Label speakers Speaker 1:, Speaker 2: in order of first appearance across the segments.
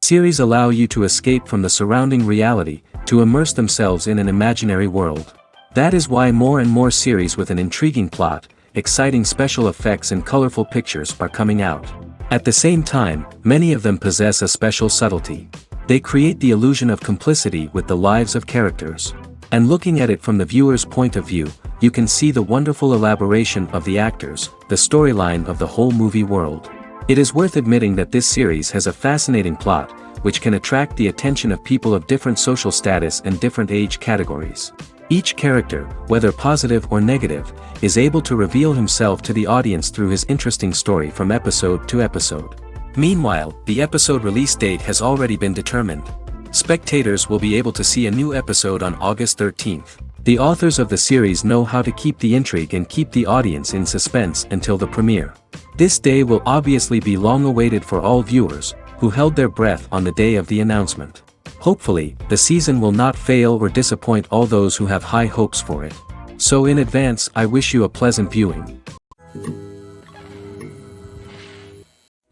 Speaker 1: Series allow you to escape from the surrounding reality, to immerse themselves in an imaginary world. That is why more and more series with an intriguing plot, exciting special effects and colorful pictures are coming out. At the same time, many of them possess a special subtlety. They create the illusion of complicity with the lives of characters. And looking at it from the viewer's point of view, you can see the wonderful elaboration of the actors, the storyline of the whole movie world. It is worth admitting that this series has a fascinating plot, which can attract the attention of people of different social status and different age categories. Each character, whether positive or negative, is able to reveal himself to the audience through his interesting story from episode to episode. Meanwhile, the episode release date has already been determined. Spectators will be able to see a new episode on August 13th. The authors of the series know how to keep the intrigue and keep the audience in suspense until the premiere. This day will obviously be long awaited for all viewers, who held their breath on the day of the announcement. Hopefully, the season will not fail or disappoint all those who have high hopes for it. So in advance, I wish you a pleasant viewing.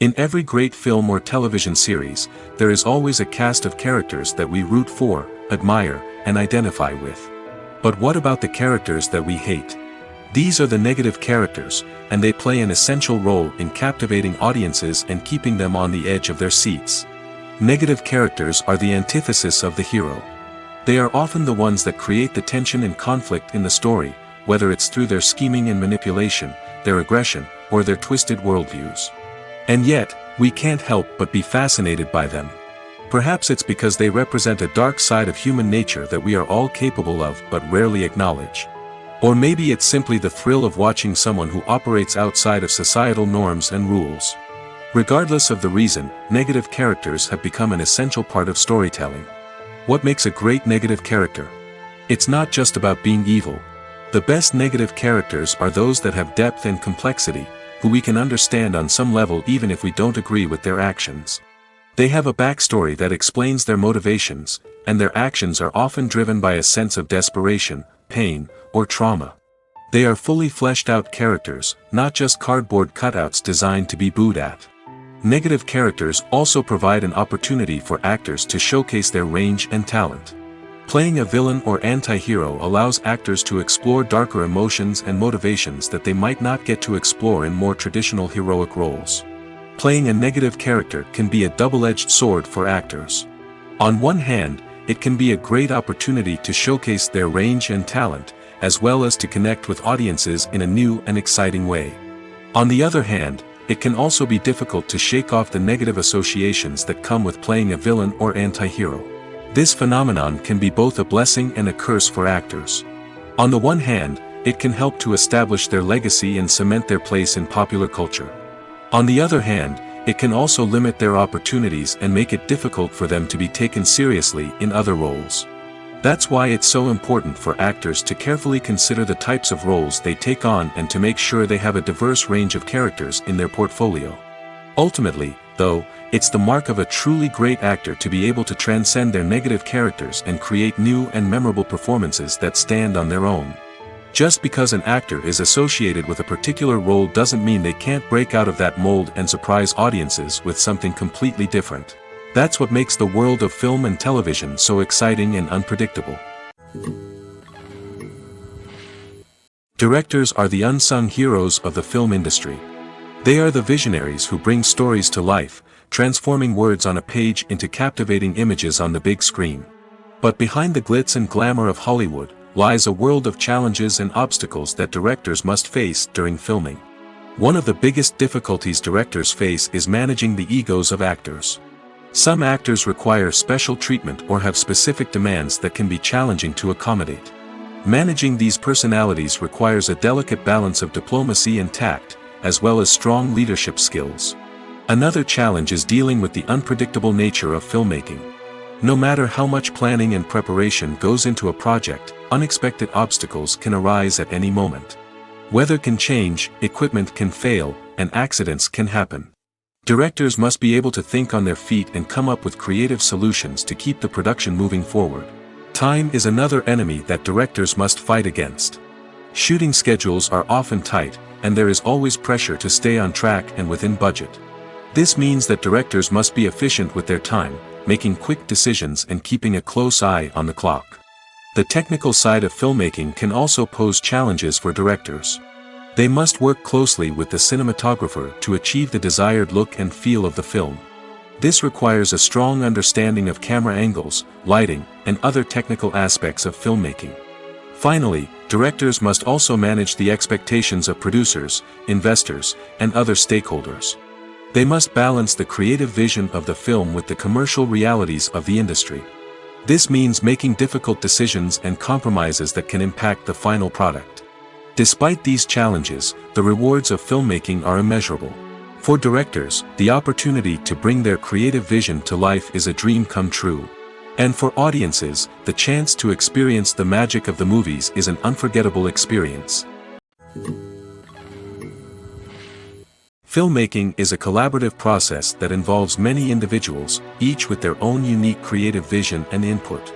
Speaker 1: In every great film or television series, there is always a cast of characters that we root for, admire, and identify with. But what about the characters that we hate? These are the negative characters, and they play an essential role in captivating audiences and keeping them on the edge of their seats. Negative characters are the antithesis of the hero. They are often the ones that create the tension and conflict in the story, whether it's through their scheming and manipulation, their aggression, or their twisted worldviews. And yet, we can't help but be fascinated by them. Perhaps it's because they represent a dark side of human nature that we are all capable of but rarely acknowledge. Or maybe it's simply the thrill of watching someone who operates outside of societal norms and rules. Regardless of the reason, negative characters have become an essential part of storytelling. What makes a great negative character? It's not just about being evil. The best negative characters are those that have depth and complexity, who we can understand on some level even if we don't agree with their actions. They have a backstory that explains their motivations, and their actions are often driven by a sense of desperation, pain, or trauma. They are fully fleshed out characters, not just cardboard cutouts designed to be booed at. Negative characters also provide an opportunity for actors to showcase their range and talent. Playing a villain or anti-hero allows actors to explore darker emotions and motivations that they might not get to explore in more traditional heroic roles. Playing a negative character can be a double-edged sword for actors. On one hand, it can be a great opportunity to showcase their range and talent, as well as to connect with audiences in a new and exciting way. On the other hand, it can also be difficult to shake off the negative associations that come with playing a villain or anti-hero. This phenomenon can be both a blessing and a curse for actors. On the one hand, it can help to establish their legacy and cement their place in popular culture. On the other hand, it can also limit their opportunities and make it difficult for them to be taken seriously in other roles. That's why it's so important for actors to carefully consider the types of roles they take on and to make sure they have a diverse range of characters in their portfolio. Ultimately, though, it's the mark of a truly great actor to be able to transcend their negative characters and create new and memorable performances that stand on their own. Just because an actor is associated with a particular role doesn't mean they can't break out of that mold and surprise audiences with something completely different. That's what makes the world of film and television so exciting and unpredictable. Directors are the unsung heroes of the film industry. They are the visionaries who bring stories to life, transforming words on a page into captivating images on the big screen. But behind the glitz and glamour of Hollywood lies a world of challenges and obstacles that directors must face during filming. One of the biggest difficulties directors face is managing the egos of actors. Some actors require special treatment or have specific demands that can be challenging to accommodate. Managing these personalities requires a delicate balance of diplomacy and tact, as well as strong leadership skills. Another challenge is dealing with the unpredictable nature of filmmaking. No matter how much planning and preparation goes into a project, unexpected obstacles can arise at any moment. Weather can change, equipment can fail, and accidents can happen. Directors must be able to think on their feet and come up with creative solutions to keep the production moving forward. Time is another enemy that directors must fight against. Shooting schedules are often tight, and there is always pressure to stay on track and within budget. This means that directors must be efficient with their time, making quick decisions and keeping a close eye on the clock. The technical side of filmmaking can also pose challenges for directors. They must work closely with the cinematographer to achieve the desired look and feel of the film. This requires a strong understanding of camera angles, lighting, and other technical aspects of filmmaking. Finally, directors must also manage the expectations of producers, investors, and other stakeholders. They must balance the creative vision of the film with the commercial realities of the industry. This means making difficult decisions and compromises that can impact the final product. Despite these challenges, the rewards of filmmaking are immeasurable. For directors, the opportunity to bring their creative vision to life is a dream come true. And for audiences, the chance to experience the magic of the movies is an unforgettable experience. Filmmaking is a collaborative process that involves many individuals, each with their own unique creative vision and input.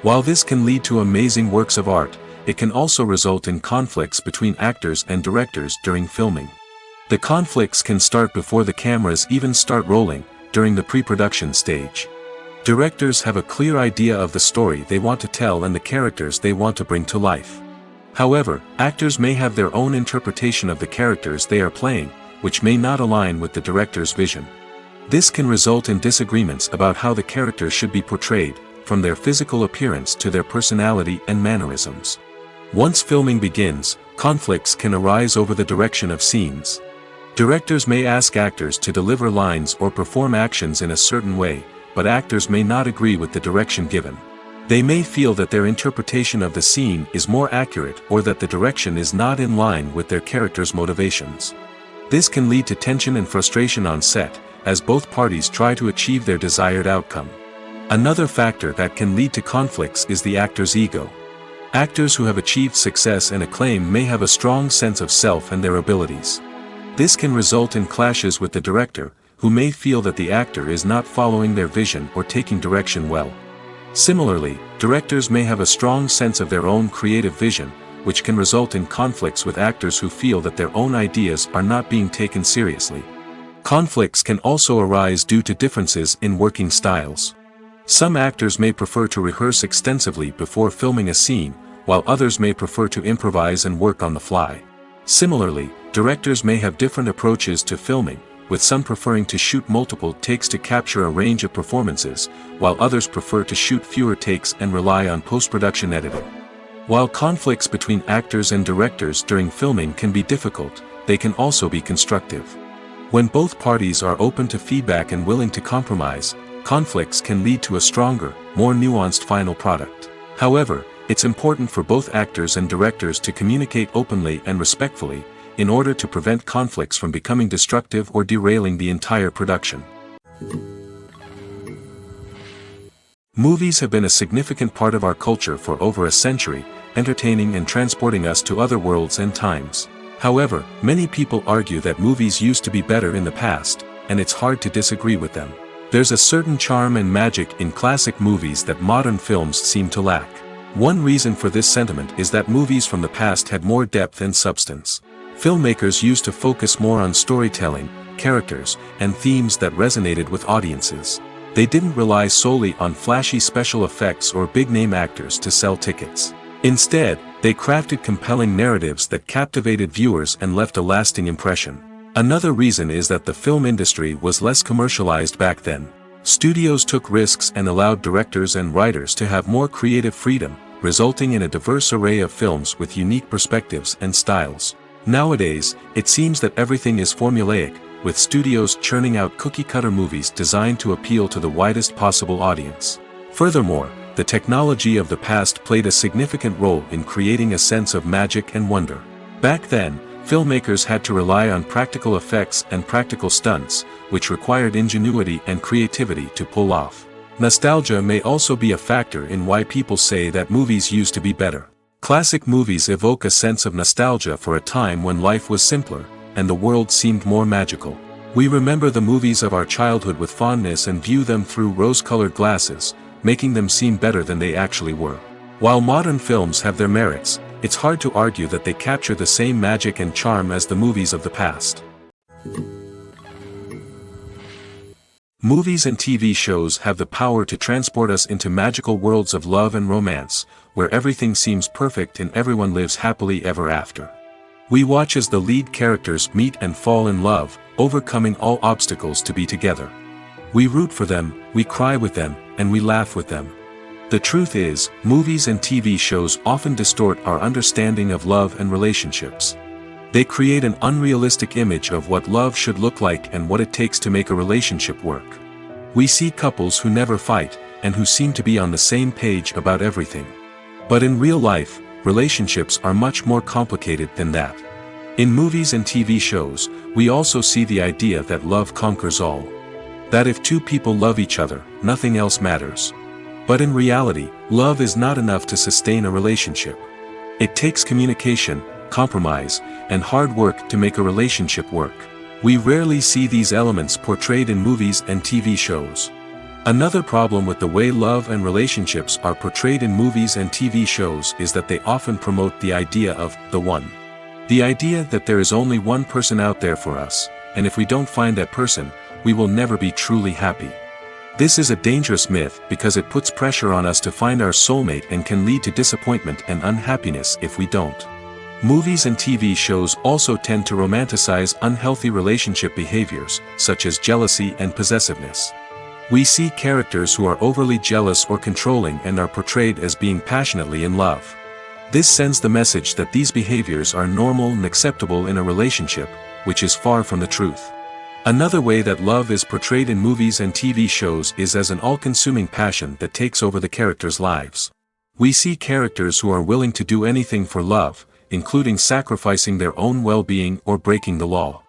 Speaker 1: While this can lead to amazing works of art, it can also result in conflicts between actors and directors during filming. The conflicts can start before the cameras even start rolling, during the pre-production stage. Directors have a clear idea of the story they want to tell and the characters they want to bring to life. However, actors may have their own interpretation of the characters they are playing, which may not align with the director's vision. This can result in disagreements about how the characters should be portrayed, from their physical appearance to their personality and mannerisms. Once filming begins, conflicts can arise over the direction of scenes. Directors may ask actors to deliver lines or perform actions in a certain way, but actors may not agree with the direction given. They may feel that their interpretation of the scene is more accurate or that the direction is not in line with their character's motivations. This can lead to tension and frustration on set, as both parties try to achieve their desired outcome. Another factor that can lead to conflicts is the actor's ego. Actors who have achieved success and acclaim may have a strong sense of self and their abilities. This can result in clashes with the director, who may feel that the actor is not following their vision or taking direction well. Similarly, directors may have a strong sense of their own creative vision, which can result in conflicts with actors who feel that their own ideas are not being taken seriously. Conflicts can also arise due to differences in working styles. Some actors may prefer to rehearse extensively before filming a scene, while others may prefer to improvise and work on the fly. Similarly, directors may have different approaches to filming, with some preferring to shoot multiple takes to capture a range of performances, while others prefer to shoot fewer takes and rely on post-production editing. While conflicts between actors and directors during filming can be difficult, they can also be constructive. When both parties are open to feedback and willing to compromise, conflicts can lead to a stronger, more nuanced final product. However, it's important for both actors and directors to communicate openly and respectfully, in order to prevent conflicts from becoming destructive or derailing the entire production. Movies have been a significant part of our culture for over a century, entertaining and transporting us to other worlds and times. However, many people argue that movies used to be better in the past, and it's hard to disagree with them. There's a certain charm and magic in classic movies that modern films seem to lack. One reason for this sentiment is that movies from the past had more depth and substance. Filmmakers used to focus more on storytelling, characters, and themes that resonated with audiences. They didn't rely solely on flashy special effects or big-name actors to sell tickets. Instead, they crafted compelling narratives that captivated viewers and left a lasting impression. Another reason is that the film industry was less commercialized back then. Studios took risks and allowed directors and writers to have more creative freedom, resulting in a diverse array of films with unique perspectives and styles. Nowadays, it seems that everything is formulaic, with studios churning out cookie-cutter movies designed to appeal to the widest possible audience. Furthermore, the technology of the past played a significant role in creating a sense of magic and wonder. Back then, filmmakers had to rely on practical effects and practical stunts, which required ingenuity and creativity to pull off. Nostalgia may also be a factor in why people say that movies used to be better. Classic movies evoke a sense of nostalgia for a time when life was simpler, and the world seemed more magical. We remember the movies of our childhood with fondness and view them through rose-colored glasses, making them seem better than they actually were. While modern films have their merits, it's hard to argue that they capture the same magic and charm as the movies of the past. Movies and TV shows have the power to transport us into magical worlds of love and romance, where everything seems perfect and everyone lives happily ever after. We watch as the lead characters meet and fall in love, overcoming all obstacles to be together. We root for them, we cry with them, and we laugh with them. The truth is, movies and TV shows often distort our understanding of love and relationships. They create an unrealistic image of what love should look like and what it takes to make a relationship work. We see couples who never fight, and who seem to be on the same page about everything. But in real life, relationships are much more complicated than that. In movies and TV shows, we also see the idea that love conquers all. That if two people love each other, nothing else matters. But in reality, love is not enough to sustain a relationship. It takes communication, compromise, and hard work to make a relationship work. We rarely see these elements portrayed in movies and TV shows. Another problem with the way love and relationships are portrayed in movies and TV shows is that they often promote the idea of the one. The idea that there is only one person out there for us, and if we don't find that person, we will never be truly happy. This is a dangerous myth because it puts pressure on us to find our soulmate and can lead to disappointment and unhappiness if we don't. Movies and TV shows also tend to romanticize unhealthy relationship behaviors, such as jealousy and possessiveness. We see characters who are overly jealous or controlling and are portrayed as being passionately in love. This sends the message that these behaviors are normal and acceptable in a relationship, which is far from the truth. Another way that love is portrayed in movies and TV shows is as an all-consuming passion that takes over the characters' lives. We see characters who are willing to do anything for love, including sacrificing their own well-being or breaking the law.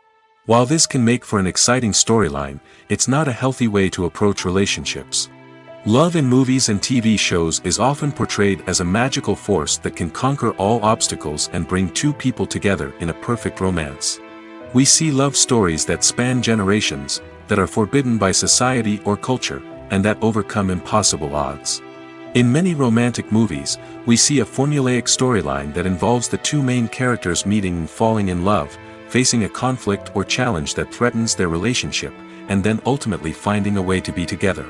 Speaker 1: While this can make for an exciting storyline, it's not a healthy way to approach relationships. Love in movies and TV shows is often portrayed as a magical force that can conquer all obstacles and bring two people together in a perfect romance. We see love stories that span generations, that are forbidden by society or culture, and that overcome impossible odds. In many romantic movies, we see a formulaic storyline that involves the two main characters meeting and falling in love, facing a conflict or challenge that threatens their relationship, and then ultimately finding a way to be together.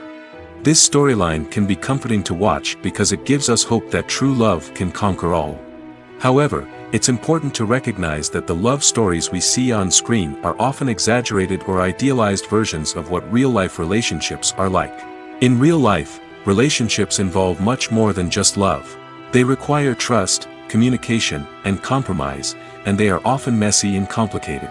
Speaker 1: This storyline can be comforting to watch because it gives us hope that true love can conquer all. However, it's important to recognize that the love stories we see on screen are often exaggerated or idealized versions of what real-life relationships are like. In real life, relationships involve much more than just love. They require trust, communication, and compromise, and they are often messy and complicated.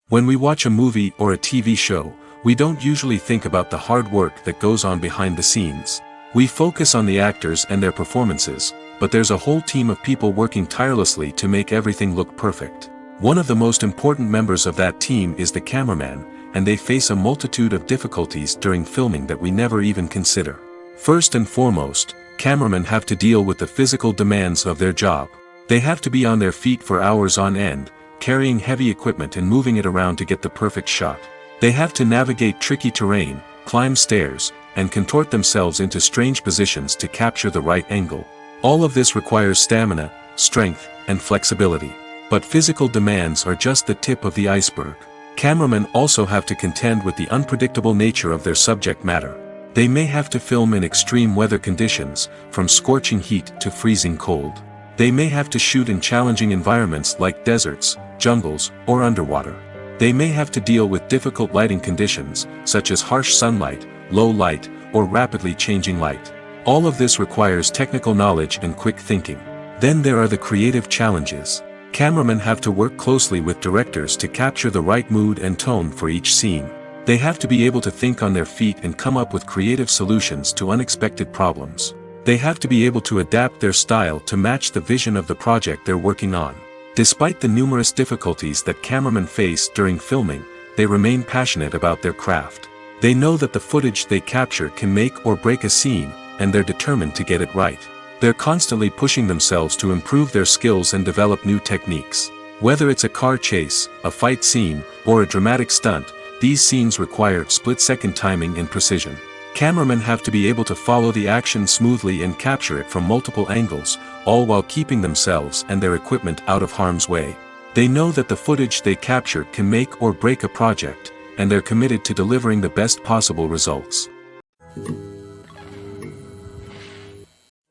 Speaker 1: When we watch a movie or a TV show, we don't usually think about the hard work that goes on behind the scenes. We focus on the actors and their performances, but there's a whole team of people working tirelessly to make everything look perfect. One of the most important members of that team is the cameraman, and they face a multitude of difficulties during filming that we never even consider. First and foremost, cameramen have to deal with the physical demands of their job. They have to be on their feet for hours on end, carrying heavy equipment and moving it around to get the perfect shot. They have to navigate tricky terrain, climb stairs, and contort themselves into strange positions to capture the right angle. All of this requires stamina, strength, and flexibility. But physical demands are just the tip of the iceberg. Cameramen also have to contend with the unpredictable nature of their subject matter. They may have to film in extreme weather conditions, from scorching heat to freezing cold. They may have to shoot in challenging environments like deserts, jungles, or underwater. They may have to deal with difficult lighting conditions, such as harsh sunlight, low light, or rapidly changing light. All of this requires technical knowledge and quick thinking. Then there are the creative challenges. Cameramen have to work closely with directors to capture the right mood and tone for each scene. They have to be able to think on their feet and come up with creative solutions to unexpected problems. They have to be able to adapt their style to match the vision of the project they're working on. Despite the numerous difficulties that cameramen face during filming, they remain passionate about their craft. They know that the footage they capture can make or break a scene, and they're determined to get it right. They're constantly pushing themselves to improve their skills and develop new techniques. Whether it's a car chase, a fight scene, or a dramatic stunt, these scenes require split-second timing and precision. Cameramen have to be able to follow the action smoothly and capture it from multiple angles, all while keeping themselves and their equipment out of harm's way. They know that the footage they capture can make or break a project, and they're committed to delivering the best possible results.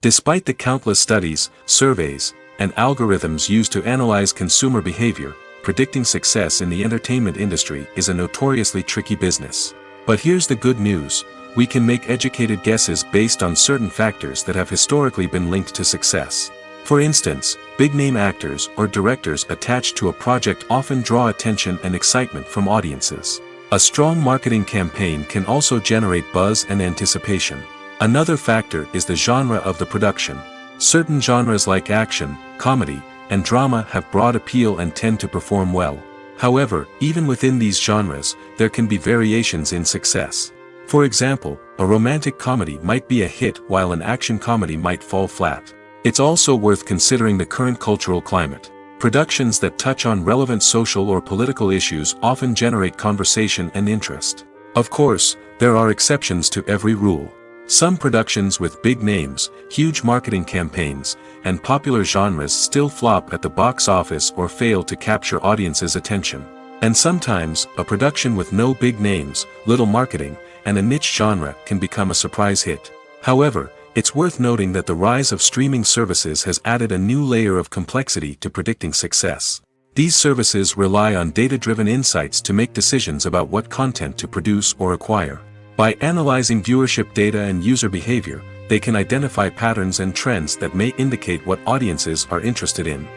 Speaker 1: Despite the countless studies, surveys, and algorithms used to analyze consumer behavior, predicting success in the entertainment industry is a notoriously tricky business. But here's the good news: we can make educated guesses based on certain factors that have historically been linked to success. For instance, big-name actors or directors attached to a project often draw attention and excitement from audiences. A strong marketing campaign can also generate buzz and anticipation. Another factor is the genre of the production. Certain genres like action, comedy, and drama have broad appeal and tend to perform well. However, even within these genres, there can be variations in success. For example, a romantic comedy might be a hit while an action comedy might fall flat. It's also worth considering the current cultural climate. Productions that touch on relevant social or political issues often generate conversation and interest. Of course, there are exceptions to every rule. Some productions with big names, huge marketing campaigns, and popular genres still flop at the box office or fail to capture audiences' attention. And sometimes, a production with no big names, little marketing, and a niche genre can become a surprise hit. However, it's worth noting that the rise of streaming services has added a new layer of complexity to predicting success. These services rely on data-driven insights to make decisions about what content to produce or acquire. By analyzing viewership data and user behavior, they can identify patterns and trends that may indicate what audiences are interested in.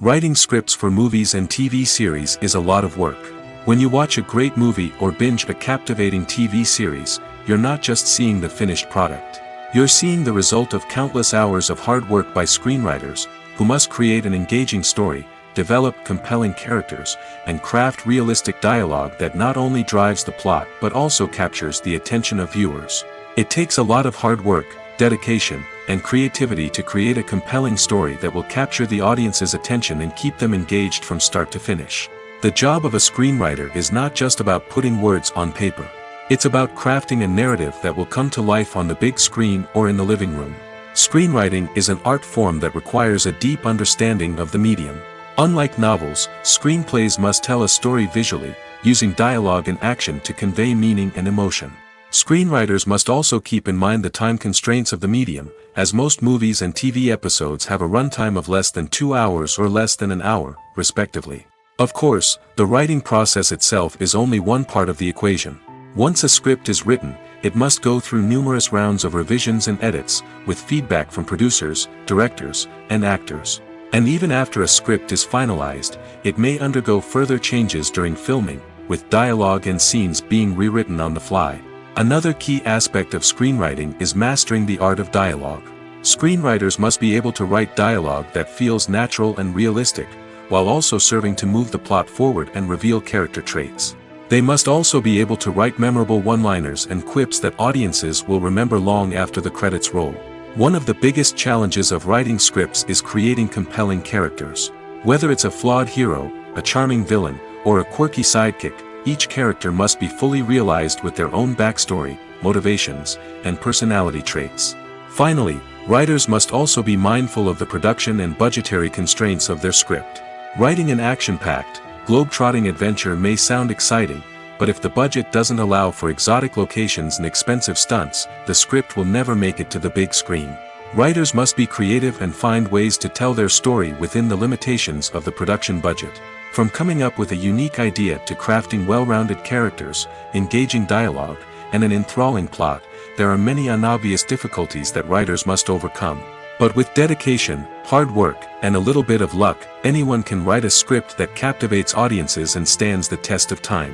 Speaker 1: Writing scripts for movies and TV series is a lot of work. When you watch a great movie or binge a captivating TV series, you're not just seeing the finished product. You're seeing the result of countless hours of hard work by screenwriters, who must create an engaging story, develop compelling characters, and craft realistic dialogue that not only drives the plot but also captures the attention of viewers. It takes a lot of hard work, dedication, and creativity to create a compelling story that will capture the audience's attention and keep them engaged from start to finish. The job of a screenwriter is not just about putting words on paper. It's about crafting a narrative that will come to life on the big screen or in the living room. Screenwriting is an art form that requires a deep understanding of the medium. Unlike novels, screenplays must tell a story visually, using dialogue and action to convey meaning and emotion. Screenwriters must also keep in mind the time constraints of the medium, as most movies and TV episodes have a runtime of less than 2 hours or less than an hour, respectively. Of course, the writing process itself is only one part of the equation. Once a script is written, it must go through numerous rounds of revisions and edits, with feedback from producers, directors, and actors. And even after a script is finalized, it may undergo further changes during filming, with dialogue and scenes being rewritten on the fly. Another key aspect of screenwriting is mastering the art of dialogue. Screenwriters must be able to write dialogue that feels natural and realistic, while also serving to move the plot forward and reveal character traits. They must also be able to write memorable one-liners and quips that audiences will remember long after the credits roll. One of the biggest challenges of writing scripts is creating compelling characters. Whether it's a flawed hero, a charming villain, or a quirky sidekick, each character must be fully realized with their own backstory, motivations, and personality traits. Finally, writers must also be mindful of the production and budgetary constraints of their script. Writing an action-packed, globe-trotting adventure may sound exciting, but if the budget doesn't allow for exotic locations and expensive stunts, the script will never make it to the big screen. Writers must be creative and find ways to tell their story within the limitations of the production budget. From coming up with a unique idea to crafting well-rounded characters, engaging dialogue, and an enthralling plot, there are many unobvious difficulties that writers must overcome. But with dedication, hard work, and a little bit of luck, anyone can write a script that captivates audiences and stands the test of time.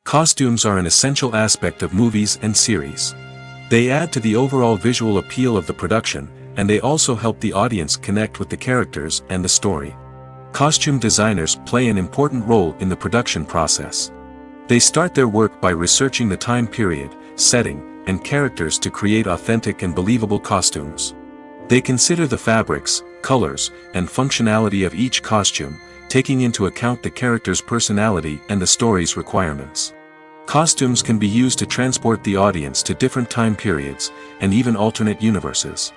Speaker 1: Costumes are an essential aspect of movies and series. They add to the overall visual appeal of the production, and they also help the audience connect with the characters and the story. Costume designers play an important role in the production process. They start their work by researching the time period, setting, and characters to create authentic and believable costumes. They consider the fabrics, colors, and functionality of each costume, taking into account the character's personality and the story's requirements. Costumes can be used to transport the audience to different time periods, and even alternate universes.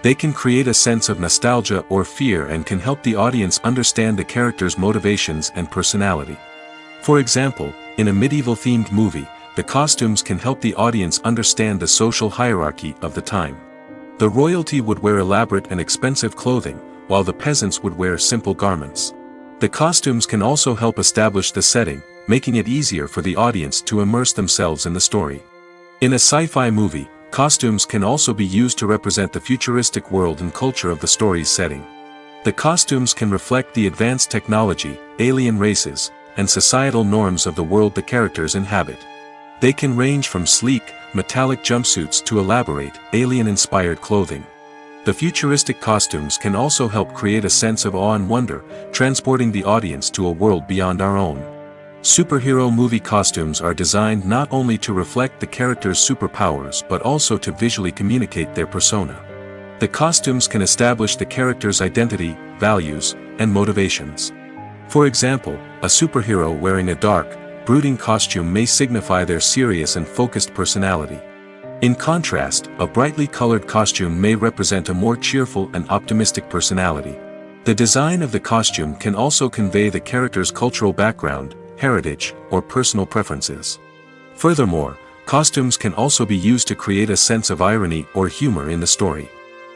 Speaker 1: They can create a sense of nostalgia or fear and can help the audience understand the character's motivations and personality. For example, in a medieval-themed movie, the costumes can help the audience understand the social hierarchy of the time. The royalty would wear elaborate and expensive clothing, while the peasants would wear simple garments. The costumes can also help establish the setting, making it easier for the audience to immerse themselves in the story. In a sci-fi movie, costumes can also be used to represent the futuristic world and culture of the story's setting. The costumes can reflect the advanced technology, alien races, and societal norms of the world the characters inhabit. They can range from sleek, metallic jumpsuits to elaborate, alien-inspired clothing. The futuristic costumes can also help create a sense of awe and wonder, transporting the audience to a world beyond our own. Superhero movie costumes are designed not only to reflect the character's superpowers but also to visually communicate their persona. The costumes can establish the character's identity, values, and motivations. For example, a superhero wearing a dark, brooding costume may signify their serious and focused personality. In contrast, a brightly colored costume may represent a more cheerful and optimistic personality. The design of the costume can also convey the character's cultural background, heritage, or personal preferences. Furthermore, costumes can also be used to create a sense of irony or humor in the story.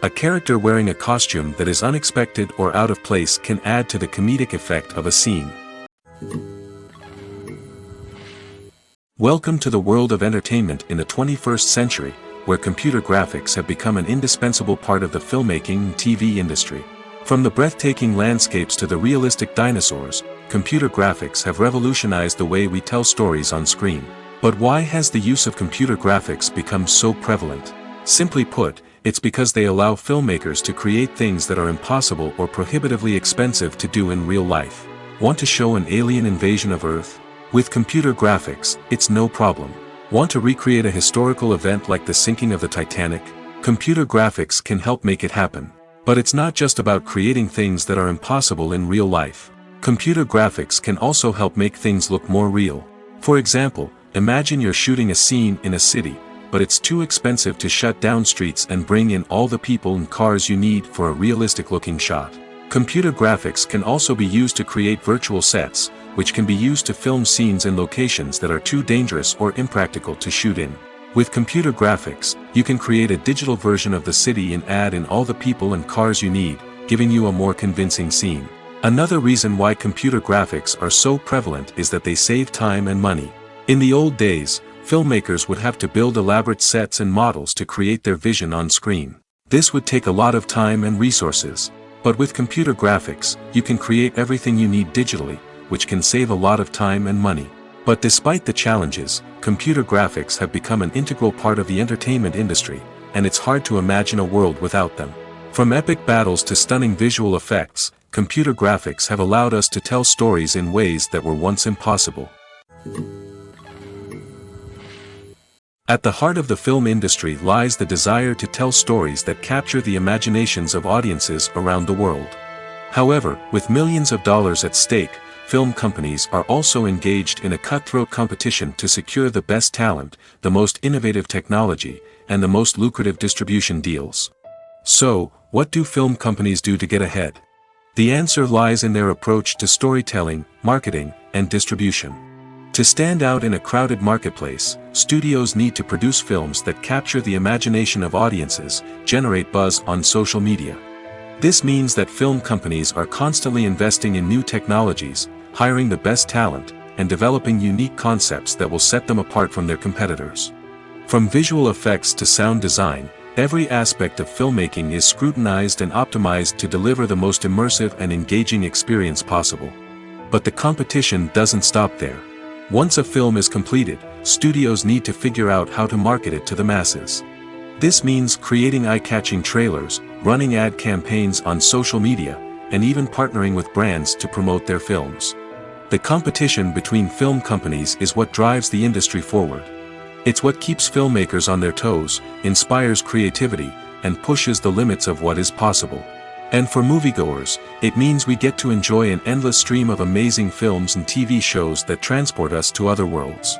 Speaker 1: A character wearing a costume that is unexpected or out of place can add to the comedic effect of a scene. Welcome to the world of entertainment in the 21st century, where computer graphics have become an indispensable part of the filmmaking and TV industry. From the breathtaking landscapes to the realistic dinosaurs, computer graphics have revolutionized the way we tell stories on screen. But why has the use of computer graphics become so prevalent? Simply put, it's because they allow filmmakers to create things that are impossible or prohibitively expensive to do in real life. Want to show an alien invasion of Earth? With computer graphics, it's no problem. Want to recreate a historical event like the sinking of the Titanic? Computer graphics can help make it happen. But it's not just about creating things that are impossible in real life. Computer graphics can also help make things look more real. For example, imagine you're shooting a scene in a city, but it's too expensive to shut down streets and bring in all the people and cars you need for a realistic-looking shot. Computer graphics can also be used to create virtual sets, which can be used to film scenes in locations that are too dangerous or impractical to shoot in. With computer graphics, you can create a digital version of the city and add in all the people and cars you need, giving you a more convincing scene. Another reason why computer graphics are so prevalent is that they save time and money. In the old days, filmmakers would have to build elaborate sets and models to create their vision on screen. This would take a lot of time and resources. But with computer graphics, you can create everything you need digitally, which can save a lot of time and money. But despite the challenges, computer graphics have become an integral part of the entertainment industry, and it's hard to imagine a world without them. From epic battles to stunning visual effects, computer graphics have allowed us to tell stories in ways that were once impossible. At the heart of the film industry lies the desire to tell stories that capture the imaginations of audiences around the world. However, with millions of dollars at stake, film companies are also engaged in a cutthroat competition to secure the best talent, the most innovative technology, and the most lucrative distribution deals. So, what do film companies do to get ahead? The answer lies in their approach to storytelling, marketing, and distribution. To stand out in a crowded marketplace, studios need to produce films that capture the imagination of audiences, generate buzz on social media. This means that film companies are constantly investing in new technologies, hiring the best talent, and developing unique concepts that will set them apart from their competitors. From visual effects to sound design, every aspect of filmmaking is scrutinized and optimized to deliver the most immersive and engaging experience possible. But the competition doesn't stop there. Once a film is completed, studios need to figure out how to market it to the masses. This means creating eye-catching trailers, running ad campaigns on social media, and even partnering with brands to promote their films. The competition between film companies is what drives the industry forward. It's what keeps filmmakers on their toes, inspires creativity, and pushes the limits of what is possible. And for moviegoers, it means we get to enjoy an endless stream of amazing films and TV shows that transport us to other worlds.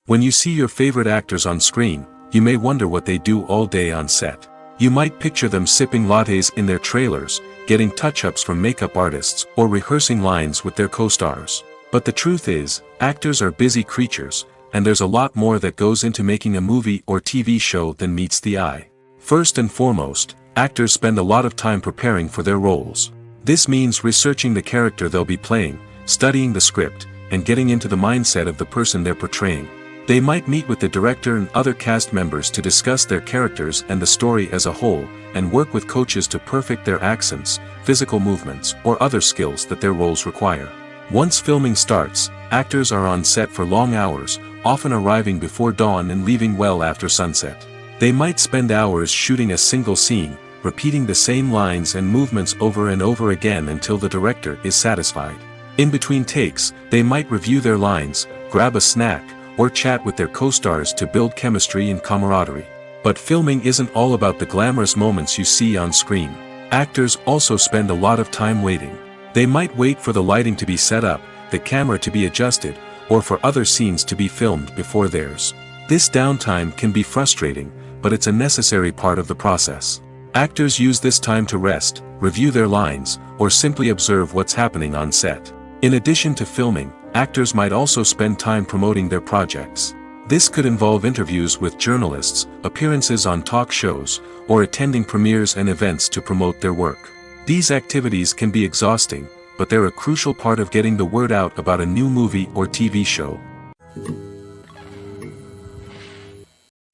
Speaker 1: When you see your favorite actors on screen, you may wonder what they do all day on set. You might picture them sipping lattes in their trailers, getting touch-ups from makeup artists, or rehearsing lines with their co-stars. But the truth is, actors are busy creatures, and there's a lot more that goes into making a movie or TV show than meets the eye. First and foremost, actors spend a lot of time preparing for their roles. This means researching the character they'll be playing, studying the script, and getting into the mindset of the person they're portraying. They might meet with the director and other cast members to discuss their characters and the story as a whole, and work with coaches to perfect their accents, physical movements, or other skills that their roles require. Once filming starts, actors are on set for long hours, often arriving before dawn and leaving well after sunset. They might spend hours shooting a single scene, repeating the same lines and movements over and over again until the director is satisfied. In between takes, they might review their lines, grab a snack, or chat with their co-stars to build chemistry and camaraderie. But filming isn't all about the glamorous moments you see on screen. Actors also spend a lot of time waiting. They might wait for the lighting to be set up, the camera to be adjusted, or for other scenes to be filmed before theirs. This downtime can be frustrating, but it's a necessary part of the process. Actors use this time to rest, review their lines, or simply observe what's happening on set. In addition to filming, actors might also spend time promoting their projects. This could involve interviews with journalists, appearances on talk shows, or attending premieres and events to promote their work. These activities can be exhausting, but they're a crucial part of getting the word out about a new movie or TV show.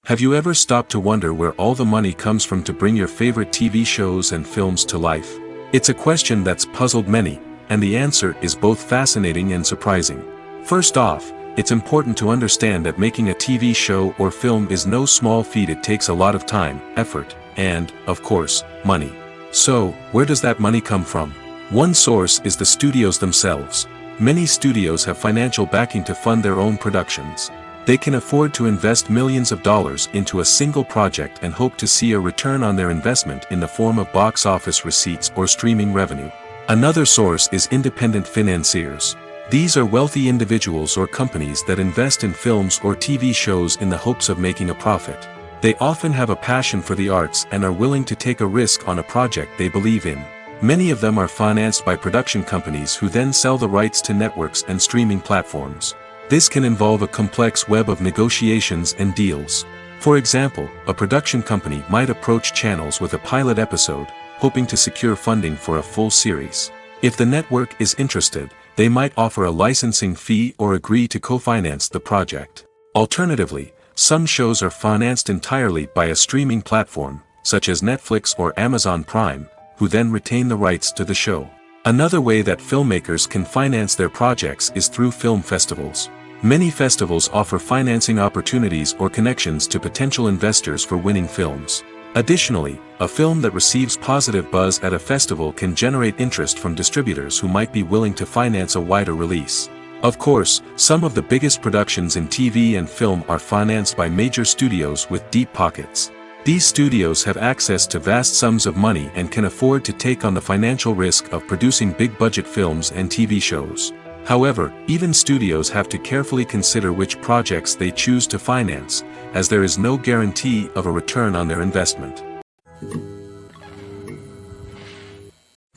Speaker 1: Have you ever stopped to wonder where all the money comes from to bring your favorite TV shows and films to life? It's a question that's puzzled many, and the answer is both fascinating and surprising. First off, it's important to understand that making a TV show or film is no small feat. It takes a lot of time, effort, and, of course, money. So, where does that money come from? One source is the studios themselves. Many studios have financial backing to fund their own productions. They can afford to invest millions of dollars into a single project and hope to see a return on their investment in the form of box office receipts or streaming revenue. Another source is independent financiers. These are wealthy individuals or companies that invest in films or TV shows in the hopes of making a profit. They often have a passion for the arts and are willing to take a risk on a project they believe in. Many of them are financed by production companies who then sell the rights to networks and streaming platforms. This can involve a complex web of negotiations and deals. For example, a production company might approach channels with a pilot episode, hoping to secure funding for a full series. If the network is interested, they might offer a licensing fee or agree to co-finance the project. Alternatively, some shows are financed entirely by a streaming platform, such as Netflix or Amazon Prime, who then retain the rights to the show. Another way that filmmakers can finance their projects is through film festivals. Many festivals offer financing opportunities or connections to potential investors for winning films. Additionally, a film that receives positive buzz at a festival can generate interest from distributors who might be willing to finance a wider release. Of course, some of the biggest productions in TV and film are financed by major studios with deep pockets. These studios have access to vast sums of money and can afford to take on the financial risk of producing big-budget films and TV shows. However, even studios have to carefully consider which projects they choose to finance, as there is no guarantee of a return on their investment.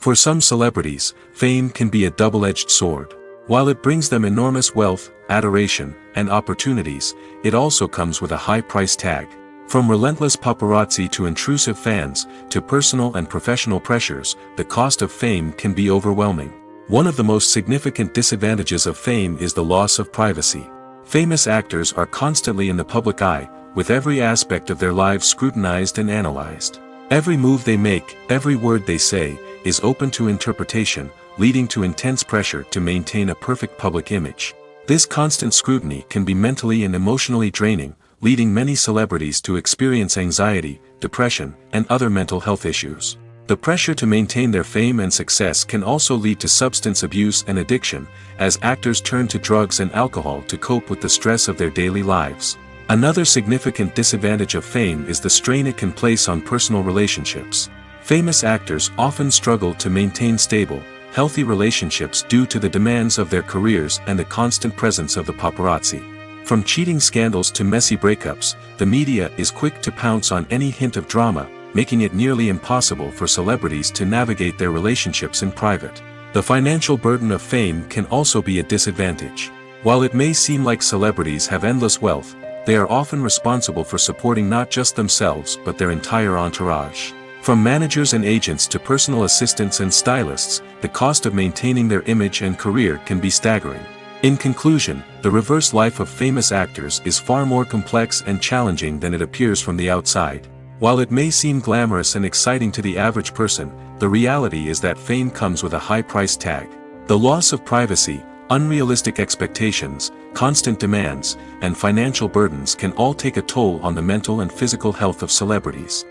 Speaker 1: For some celebrities, fame can be a double-edged sword. While it brings them enormous wealth, adoration, and opportunities, it also comes with a high price tag. From relentless paparazzi to intrusive fans, to personal and professional pressures, the cost of fame can be overwhelming. One of the most significant disadvantages of fame is the loss of privacy. Famous actors are constantly in the public eye, with every aspect of their lives scrutinized and analyzed. Every move they make, every word they say, is open to interpretation, leading to intense pressure to maintain a perfect public image. This constant scrutiny can be mentally and emotionally draining, leading many celebrities to experience anxiety, depression, and other mental health issues. The pressure to maintain their fame and success can also lead to substance abuse and addiction, as actors turn to drugs and alcohol to cope with the stress of their daily lives. Another significant disadvantage of fame is the strain it can place on personal relationships. Famous actors often struggle to maintain stable, healthy relationships due to the demands of their careers and the constant presence of the paparazzi. From cheating scandals to messy breakups, the media is quick to pounce on any hint of drama, making it nearly impossible for celebrities to navigate their relationships in private. The financial burden of fame can also be a disadvantage. While it may seem like celebrities have endless wealth, they are often responsible for supporting not just themselves but their entire entourage. From managers and agents to personal assistants and stylists, the cost of maintaining their image and career can be staggering. In conclusion, the reverse life of famous actors is far more complex and challenging than it appears from the outside. While it may seem glamorous and exciting to the average person, the reality is that fame comes with a high price tag. The loss of privacy, unrealistic expectations, constant demands, and financial burdens can all take a toll on the mental and physical health of celebrities.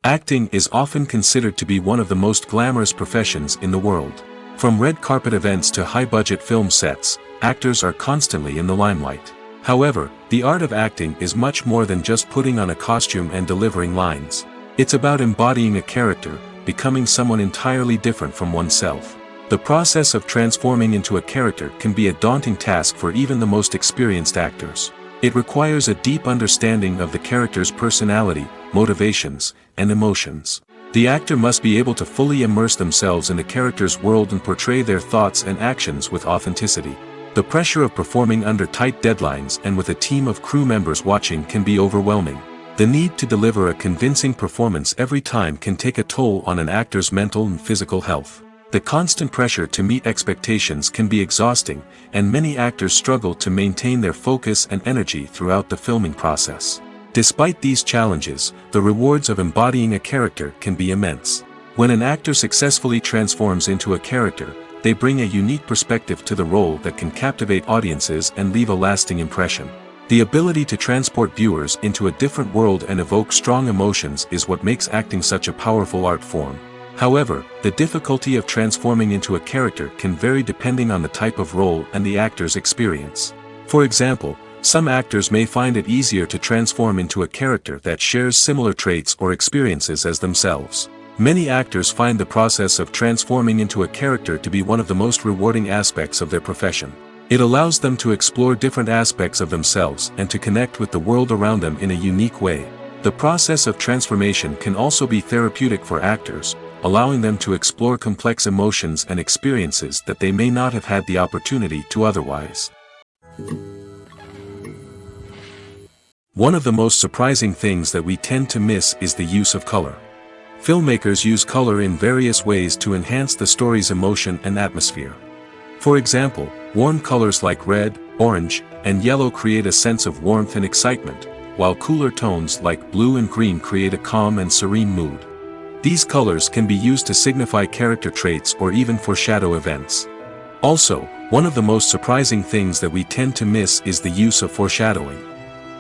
Speaker 1: Acting is often considered to be one of the most glamorous professions in the world. From red carpet events to high-budget film sets, actors are constantly in the limelight. However, the art of acting is much more than just putting on a costume and delivering lines. It's about embodying a character, becoming someone entirely different from oneself. The process of transforming into a character can be a daunting task for even the most experienced actors. It requires a deep understanding of the character's personality, motivations, and emotions. The actor must be able to fully immerse themselves in the character's world and portray their thoughts and actions with authenticity. The pressure of performing under tight deadlines and with a team of crew members watching can be overwhelming. The need to deliver a convincing performance every time can take a toll on an actor's mental and physical health. The constant pressure to meet expectations can be exhausting, and many actors struggle to maintain their focus and energy throughout the filming process. Despite these challenges, the rewards of embodying a character can be immense. When an actor successfully transforms into a character, they bring a unique perspective to the role that can captivate audiences and leave a lasting impression. The ability to transport viewers into a different world and evoke strong emotions is what makes acting such a powerful art form. However, the difficulty of transforming into a character can vary depending on the type of role and the actor's experience. For example, some actors may find it easier to transform into a character that shares similar traits or experiences as themselves. Many actors find the process of transforming into a character to be one of the most rewarding aspects of their profession. It allows them to explore different aspects of themselves and to connect with the world around them in a unique way. The process of transformation can also be therapeutic for actors, allowing them to explore complex emotions and experiences that they may not have had the opportunity to otherwise. One of the most surprising things that we tend to miss is the use of color. Filmmakers use color in various ways to enhance the story's emotion and atmosphere. For example, warm colors like red, orange, and yellow create a sense of warmth and excitement, while cooler tones like blue and green create a calm and serene mood. These colors can be used to signify character traits or even foreshadow events. Also, one of the most surprising things that we tend to miss is the use of foreshadowing.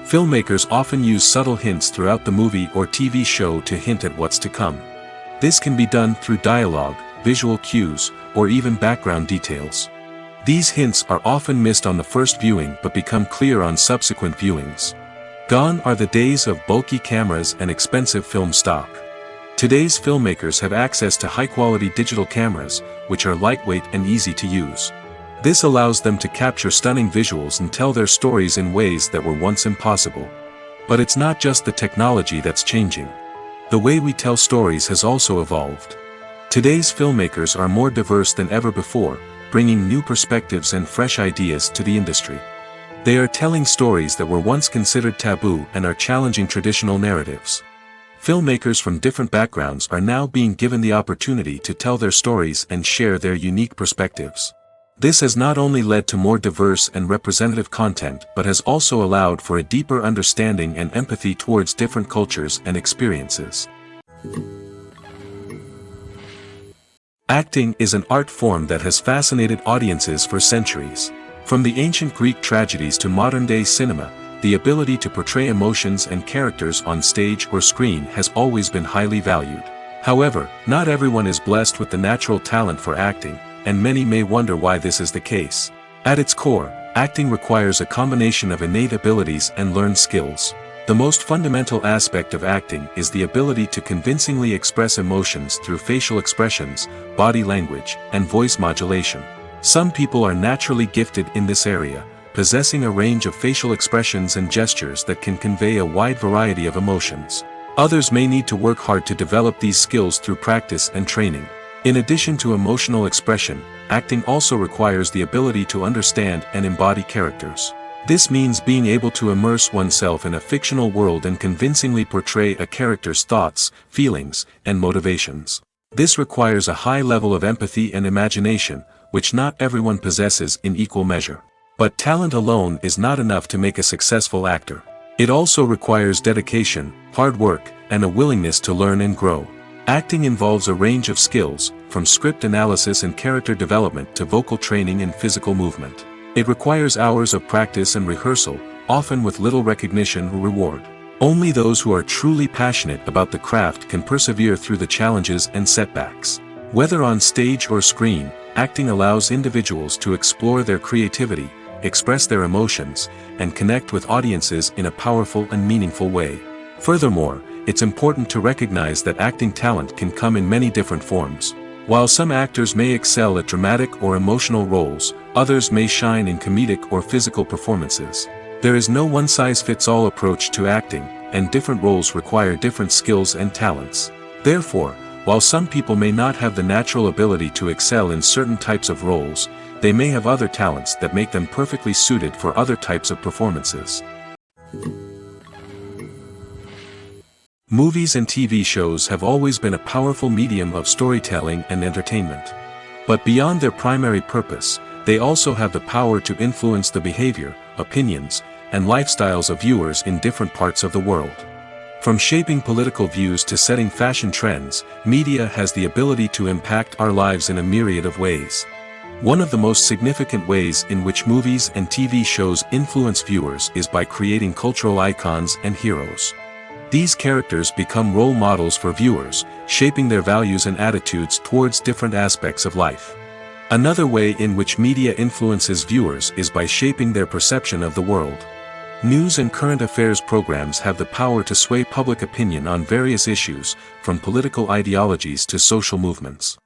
Speaker 1: Filmmakers often use subtle hints throughout the movie or TV show to hint at what's to come. This can be done through dialogue, visual cues, or even background details. These hints are often missed on the first viewing but become clear on subsequent viewings. Gone are the days of bulky cameras and expensive film stock. Today's filmmakers have access to high-quality digital cameras, which are lightweight and easy to use. This allows them to capture stunning visuals and tell their stories in ways that were once impossible. But it's not just the technology that's changing. The way we tell stories has also evolved. Today's filmmakers are more diverse than ever before, bringing new perspectives and fresh ideas to the industry. They are telling stories that were once considered taboo and are challenging traditional narratives. Filmmakers from different backgrounds are now being given the opportunity to tell their stories and share their unique perspectives. This has not only led to more diverse and representative content but has also allowed for a deeper understanding and empathy towards different cultures and experiences. Acting is an art form that has fascinated audiences for centuries. From the ancient Greek tragedies to modern-day cinema, the ability to portray emotions and characters on stage or screen has always been highly valued. However, not everyone is blessed with the natural talent for acting, and many may wonder why this is the case. At its core, acting requires a combination of innate abilities and learned skills. The most fundamental aspect of acting is the ability to convincingly express emotions through facial expressions, body language, and voice modulation. Some people are naturally gifted in this area, possessing a range of facial expressions and gestures that can convey a wide variety of emotions. Others may need to work hard to develop these skills through practice and training. In addition to emotional expression, acting also requires the ability to understand and embody characters. This means being able to immerse oneself in a fictional world and convincingly portray a character's thoughts, feelings, and motivations. This requires a high level of empathy and imagination, which not everyone possesses in equal measure. But talent alone is not enough to make a successful actor. It also requires dedication, hard work, and a willingness to learn and grow. Acting involves a range of skills, from script analysis and character development to vocal training and physical movement. It requires hours of practice and rehearsal, often with little recognition or reward. Only those who are truly passionate about the craft can persevere through the challenges and setbacks. Whether on stage or screen, acting allows individuals to explore their creativity, express their emotions, and connect with audiences in a powerful and meaningful way. Furthermore, it's important to recognize that acting talent can come in many different forms. While some actors may excel at dramatic or emotional roles, others may shine in comedic or physical performances. There is no one-size-fits-all approach to acting, and different roles require different skills and talents. Therefore, while some people may not have the natural ability to excel in certain types of roles, they may have other talents that make them perfectly suited for other types of performances. Movies and TV shows have always been a powerful medium of storytelling and entertainment. But beyond their primary purpose, they also have the power to influence the behavior, opinions, and lifestyles of viewers in different parts of the world. From shaping political views to setting fashion trends, media has the ability to impact our lives in a myriad of ways. One of the most significant ways in which movies and TV shows influence viewers is by creating cultural icons and heroes. These characters become role models for viewers, shaping their values and attitudes towards different aspects of life. Another way in which media influences viewers is by shaping their perception of the world. News and current affairs programs have the power to sway public opinion on various issues, from political ideologies to social movements.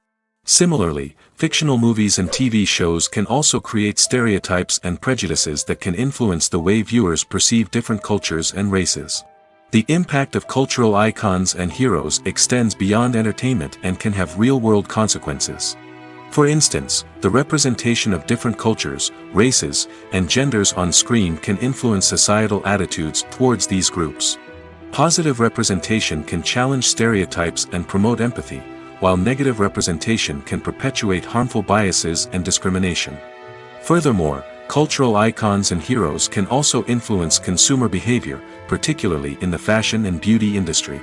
Speaker 1: Similarly, fictional movies and TV shows can also create stereotypes and prejudices that can influence the way viewers perceive different cultures and races. The impact of cultural icons and heroes extends beyond entertainment and can have real-world consequences. For instance, the representation of different cultures, races, and genders on screen can influence societal attitudes towards these groups. Positive representation can challenge stereotypes and promote empathy, while negative representation can perpetuate harmful biases and discrimination. Furthermore, cultural icons and heroes can also influence consumer behavior, particularly in the fashion and beauty industry.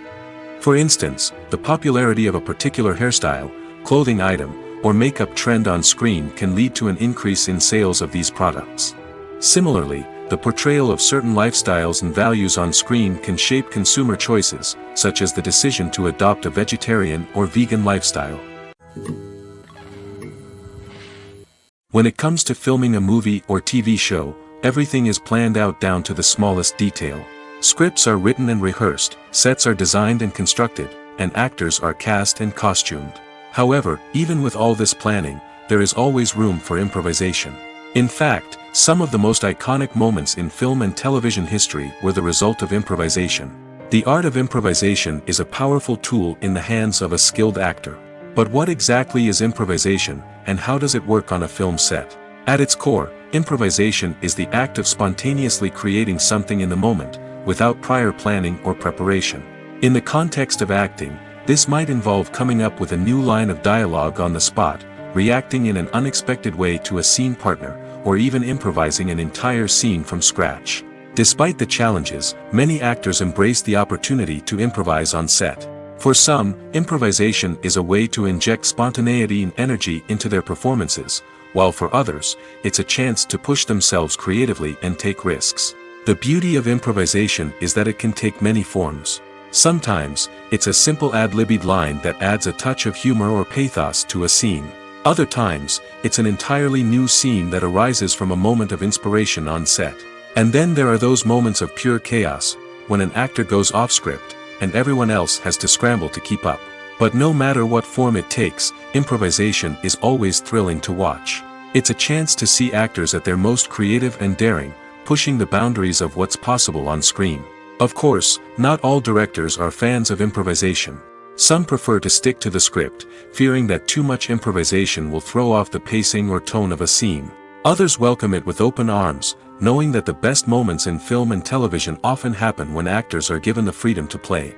Speaker 1: For instance, the popularity of a particular hairstyle, clothing item, or makeup trend on screen can lead to an increase in sales of these products. Similarly, the portrayal of certain lifestyles and values on screen can shape consumer choices, such as the decision to adopt a vegetarian or vegan lifestyle. When it comes to filming a movie or TV show, everything is planned out down to the smallest detail. Scripts are written and rehearsed, sets are designed and constructed, and actors are cast and costumed. However, even with all this planning, there is always room for improvisation. In fact, some of the most iconic moments in film and television history were the result of improvisation. The art of improvisation is a powerful tool in the hands of a skilled actor. But what exactly is improvisation, and how does it work on a film set? At its core, improvisation is the act of spontaneously creating something in the moment, without prior planning or preparation. In the context of acting, this might involve coming up with a new line of dialogue on the spot, reacting in an unexpected way to a scene partner, or even improvising an entire scene from scratch. Despite the challenges, many actors embrace the opportunity to improvise on set. For some, improvisation is a way to inject spontaneity and energy into their performances, while for others, it's a chance to push themselves creatively and take risks. The beauty of improvisation is that it can take many forms. Sometimes, it's a simple ad-libbed line that adds a touch of humor or pathos to a scene. Other times, it's an entirely new scene that arises from a moment of inspiration on set. And then there are those moments of pure chaos, when an actor goes off script, and everyone else has to scramble to keep up. But no matter what form it takes, improvisation is always thrilling to watch. It's a chance to see actors at their most creative and daring, pushing the boundaries of what's possible on screen. Of course, not all directors are fans of improvisation. Some prefer to stick to the script, fearing that too much improvisation will throw off the pacing or tone of a scene. Others welcome it with open arms, knowing that the best moments in film and television often happen when actors are given the freedom to play.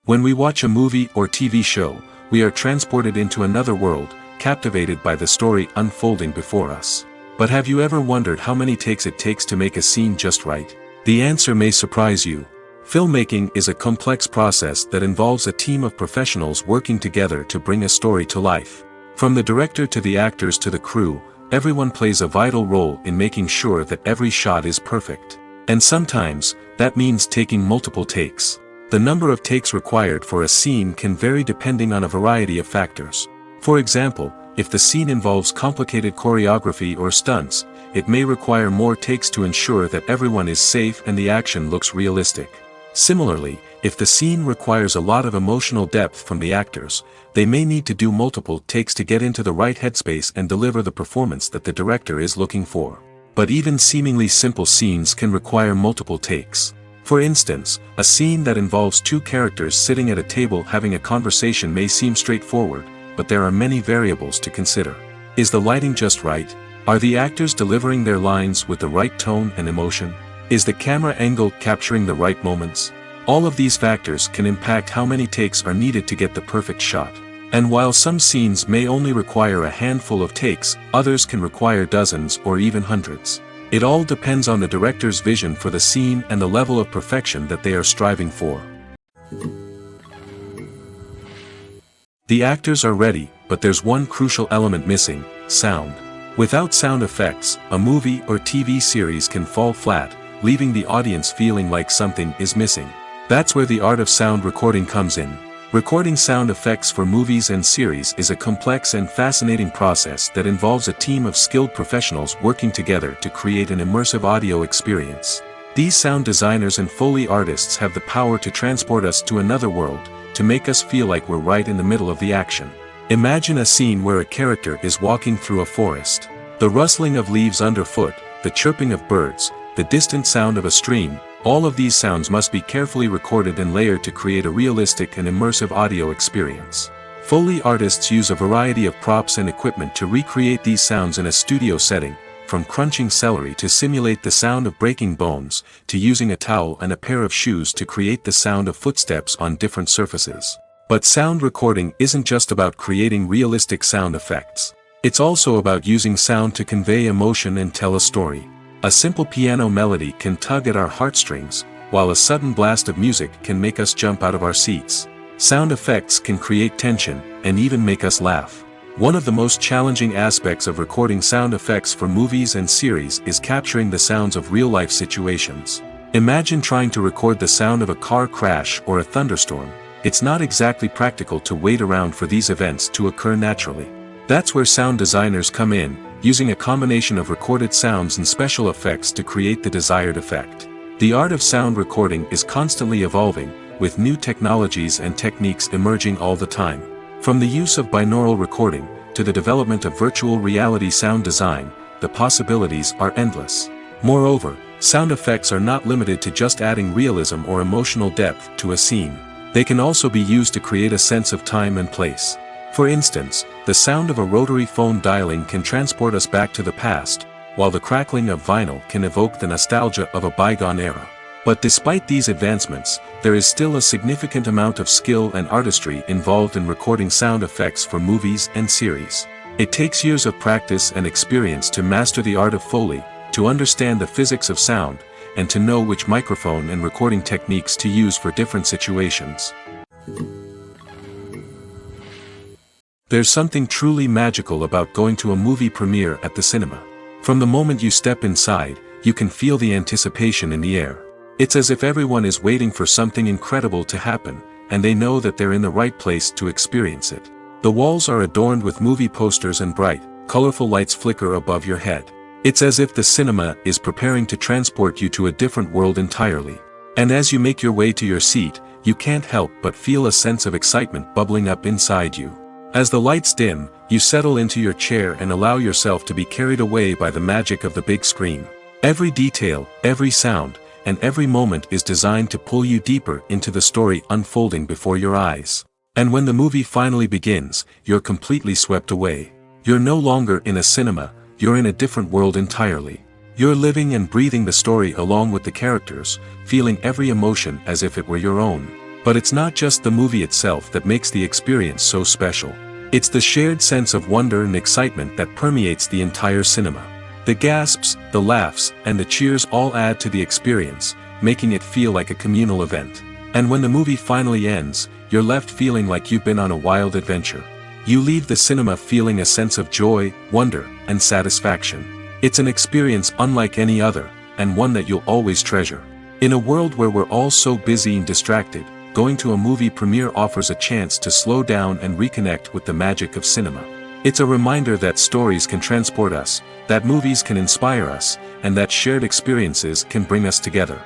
Speaker 1: When we watch a movie or TV show, we are transported into another world, captivated by the story unfolding before us. But have you ever wondered how many takes it takes to make a scene just right? The answer may surprise you. Filmmaking is a complex process that involves a team of professionals working together to bring a story to life. From the director to the actors to the crew, everyone plays a vital role in making sure that every shot is perfect. And sometimes, that means taking multiple takes. The number of takes required for a scene can vary depending on a variety of factors. For example, if the scene involves complicated choreography or stunts, it may require more takes to ensure that everyone is safe and the action looks realistic. Similarly, if the scene requires a lot of emotional depth from the actors, they may need to do multiple takes to get into the right headspace and deliver the performance that the director is looking for. But even seemingly simple scenes can require multiple takes. For instance, a scene that involves two characters sitting at a table having a conversation may seem straightforward, but there are many variables to consider. Is the lighting just right? Are the actors delivering their lines with the right tone and emotion? Is the camera angle capturing the right moments? All of these factors can impact how many takes are needed to get the perfect shot. And while some scenes may only require a handful of takes, others can require dozens or even hundreds. It all depends on the director's vision for the scene and the level of perfection that they are striving for. The actors are ready, but there's one crucial element missing: sound. Without sound effects, a movie or TV series can fall flat, leaving the audience feeling like something is missing. That's where the art of sound recording comes in. Recording sound effects for movies and series is a complex and fascinating process that involves a team of skilled professionals working together to create an immersive audio experience. These sound designers and Foley artists have the power to transport us to another world, to make us feel like we're right in the middle of the action. Imagine a scene where a character is walking through a forest. The rustling of leaves underfoot, the chirping of birds, the distant sound of a stream, all of these sounds must be carefully recorded and layered to create a realistic and immersive audio experience. Foley artists use a variety of props and equipment to recreate these sounds in a studio setting, from crunching celery to simulate the sound of breaking bones, to using a towel and a pair of shoes to create the sound of footsteps on different surfaces. But sound recording isn't just about creating realistic sound effects. It's also about using sound to convey emotion and tell a story. A simple piano melody can tug at our heartstrings, while a sudden blast of music can make us jump out of our seats. Sound effects can create tension, and even make us laugh. One of the most challenging aspects of recording sound effects for movies and series is capturing the sounds of real-life situations. Imagine trying to record the sound of a car crash or a thunderstorm. It's not exactly practical to wait around for these events to occur naturally. That's where sound designers come in, using a combination of recorded sounds and special effects to create the desired effect. The art of sound recording is constantly evolving, with new technologies and techniques emerging all the time. From the use of binaural recording, to the development of virtual reality sound design, the possibilities are endless. Moreover, sound effects are not limited to just adding realism or emotional depth to a scene. They can also be used to create a sense of time and place. For instance, the sound of a rotary phone dialing can transport us back to the past, while the crackling of vinyl can evoke the nostalgia of a bygone era. But despite these advancements, there is still a significant amount of skill and artistry involved in recording sound effects for movies and series. It takes years of practice and experience to master the art of Foley, to understand the physics of sound, and to know which microphone and recording techniques to use for different situations. There's something truly magical about going to a movie premiere at the cinema. From the moment you step inside, you can feel the anticipation in the air. It's as if everyone is waiting for something incredible to happen, and they know that they're in the right place to experience it. The walls are adorned with movie posters and bright, colorful lights flicker above your head. It's as if the cinema is preparing to transport you to a different world entirely. And as you make your way to your seat, you can't help but feel a sense of excitement bubbling up inside you. As the lights dim, you settle into your chair and allow yourself to be carried away by the magic of the big screen. Every detail, every sound, and every moment is designed to pull you deeper into the story unfolding before your eyes. And when the movie finally begins, you're completely swept away. You're no longer in a cinema, you're in a different world entirely. You're living and breathing the story along with the characters, feeling every emotion as if it were your own. But it's not just the movie itself that makes the experience so special. It's the shared sense of wonder and excitement that permeates the entire cinema. The gasps, the laughs, and the cheers all add to the experience, making it feel like a communal event. And when the movie finally ends, you're left feeling like you've been on a wild adventure. You leave the cinema feeling a sense of joy, wonder, and satisfaction. It's an experience unlike any other, and one that you'll always treasure. In a world where we're all so busy and distracted, going to a movie premiere offers a chance to slow down and reconnect with the magic of cinema. It's a reminder that stories can transport us, that movies can inspire us, and that shared experiences can bring us together.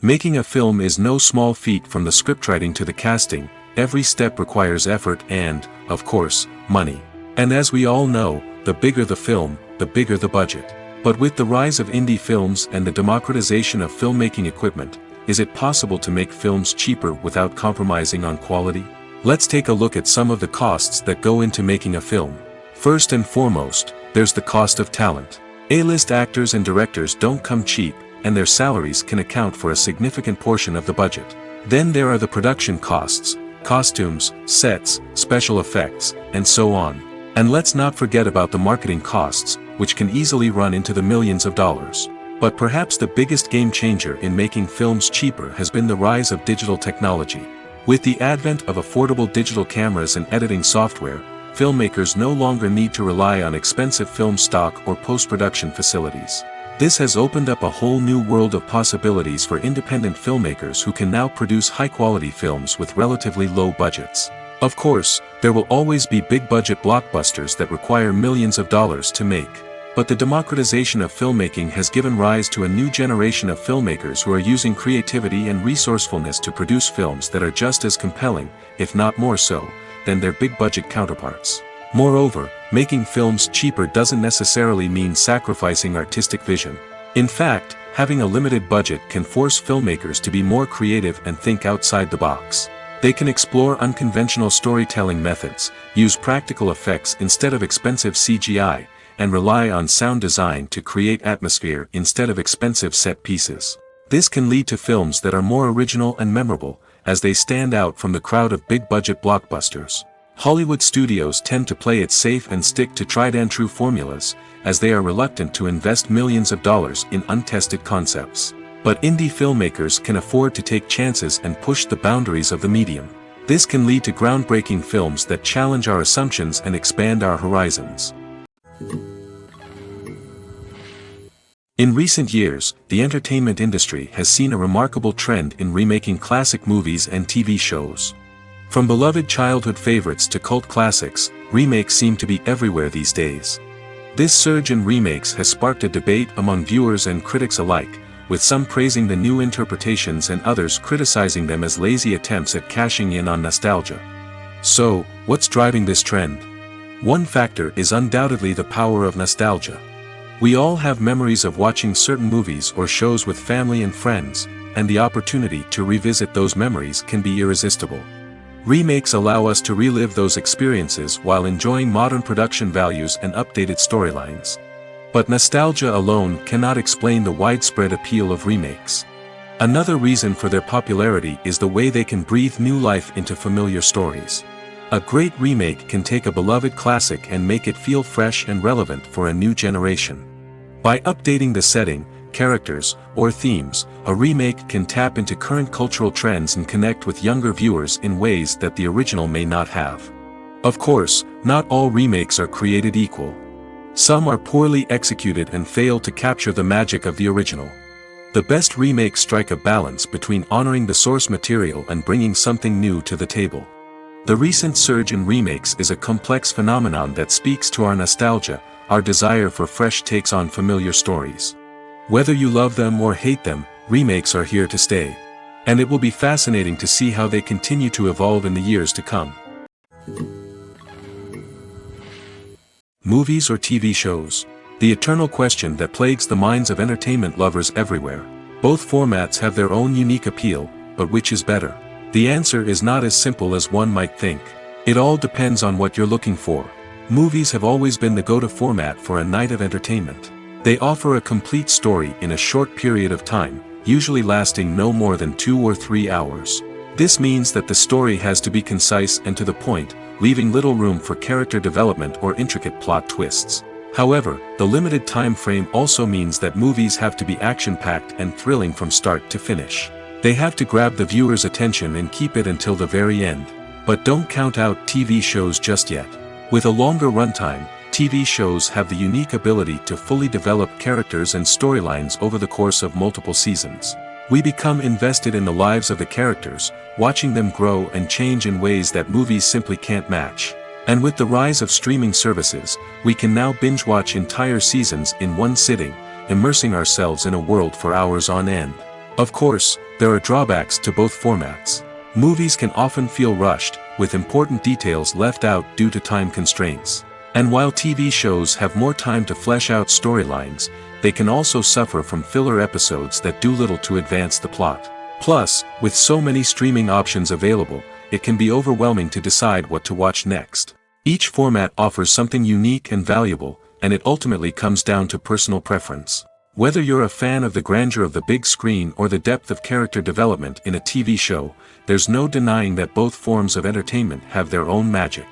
Speaker 1: Making a film is no small feat. From the scriptwriting to the casting, every step requires effort and, of course, money. And as we all know, the bigger the film, the bigger the budget. But with the rise of indie films and the democratization of filmmaking equipment, is it possible to make films cheaper without compromising on quality? Let's take a look at some of the costs that go into making a film. First and foremost, there's the cost of talent. A-list actors and directors don't come cheap, and their salaries can account for a significant portion of the budget. Then there are the production costs, costumes, sets, special effects, and so on. And let's not forget about the marketing costs, which can easily run into the millions of dollars. But perhaps the biggest game changer in making films cheaper has been the rise of digital technology. With the advent of affordable digital cameras and editing software, filmmakers no longer need to rely on expensive film stock or post-production facilities. This has opened up a whole new world of possibilities for independent filmmakers who can now produce high-quality films with relatively low budgets. Of course, there will always be big-budget blockbusters that require millions of dollars to make. But the democratization of filmmaking has given rise to a new generation of filmmakers who are using creativity and resourcefulness to produce films that are just as compelling, if not more so, than their big-budget counterparts. Moreover, making films cheaper doesn't necessarily mean sacrificing artistic vision. In fact, having a limited budget can force filmmakers to be more creative and think outside the box. They can explore unconventional storytelling methods, use practical effects instead of expensive CGI, and rely on sound design to create atmosphere instead of expensive set pieces. This can lead to films that are more original and memorable, as they stand out from the crowd of big-budget blockbusters. Hollywood studios tend to play it safe and stick to tried-and-true formulas, as they are reluctant to invest millions of dollars in untested concepts. But indie filmmakers can afford to take chances and push the boundaries of the medium. This can lead to groundbreaking films that challenge our assumptions and expand our horizons. In recent years, the entertainment industry has seen a remarkable trend in remaking classic movies and TV shows. From beloved childhood favorites to cult classics, remakes seem to be everywhere these days. This surge in remakes has sparked a debate among viewers and critics alike, with some praising the new interpretations and others criticizing them as lazy attempts at cashing in on nostalgia. So, what's driving this trend? One factor is undoubtedly the power of nostalgia. We all have memories of watching certain movies or shows with family and friends, and the opportunity to revisit those memories can be irresistible. Remakes allow us to relive those experiences while enjoying modern production values and updated storylines. But nostalgia alone cannot explain the widespread appeal of remakes. Another reason for their popularity is the way they can breathe new life into familiar stories. A great remake can take a beloved classic and make it feel fresh and relevant for a new generation. By updating the setting, characters, or themes, a remake can tap into current cultural trends and connect with younger viewers in ways that the original may not have. Of course, not all remakes are created equal. Some are poorly executed and fail to capture the magic of the original. The best remakes strike a balance between honoring the source material and bringing something new to the table. The recent surge in remakes is a complex phenomenon that speaks to our nostalgia, our desire for fresh takes on familiar stories. Whether you love them or hate them, remakes are here to stay. And it will be fascinating to see how they continue to evolve in the years to come. Movies or TV shows? The eternal question that plagues the minds of entertainment lovers everywhere. Both formats have their own unique appeal, but which is better? The answer is not as simple as one might think. It all depends on what you're looking for. Movies have always been the go-to format for a night of entertainment. They offer a complete story in a short period of time, usually lasting no more than 2 or 3 hours. This means that the story has to be concise and to the point, leaving little room for character development or intricate plot twists. However, the limited time frame also means that movies have to be action-packed and thrilling from start to finish. They have to grab the viewer's attention and keep it until the very end. But don't count out TV shows just yet. With a longer runtime, TV shows have the unique ability to fully develop characters and storylines over the course of multiple seasons. We become invested in the lives of the characters, watching them grow and change in ways that movies simply can't match. And with the rise of streaming services, we can now binge-watch entire seasons in one sitting, immersing ourselves in a world for hours on end. Of course, there are drawbacks to both formats. Movies can often feel rushed, with important details left out due to time constraints. And while TV shows have more time to flesh out storylines, they can also suffer from filler episodes that do little to advance the plot. Plus, with so many streaming options available, it can be overwhelming to decide what to watch next. Each format offers something unique and valuable, and it ultimately comes down to personal preference. Whether you're a fan of the grandeur of the big screen or the depth of character development in a TV show, there's no denying that both forms of entertainment have their own magic.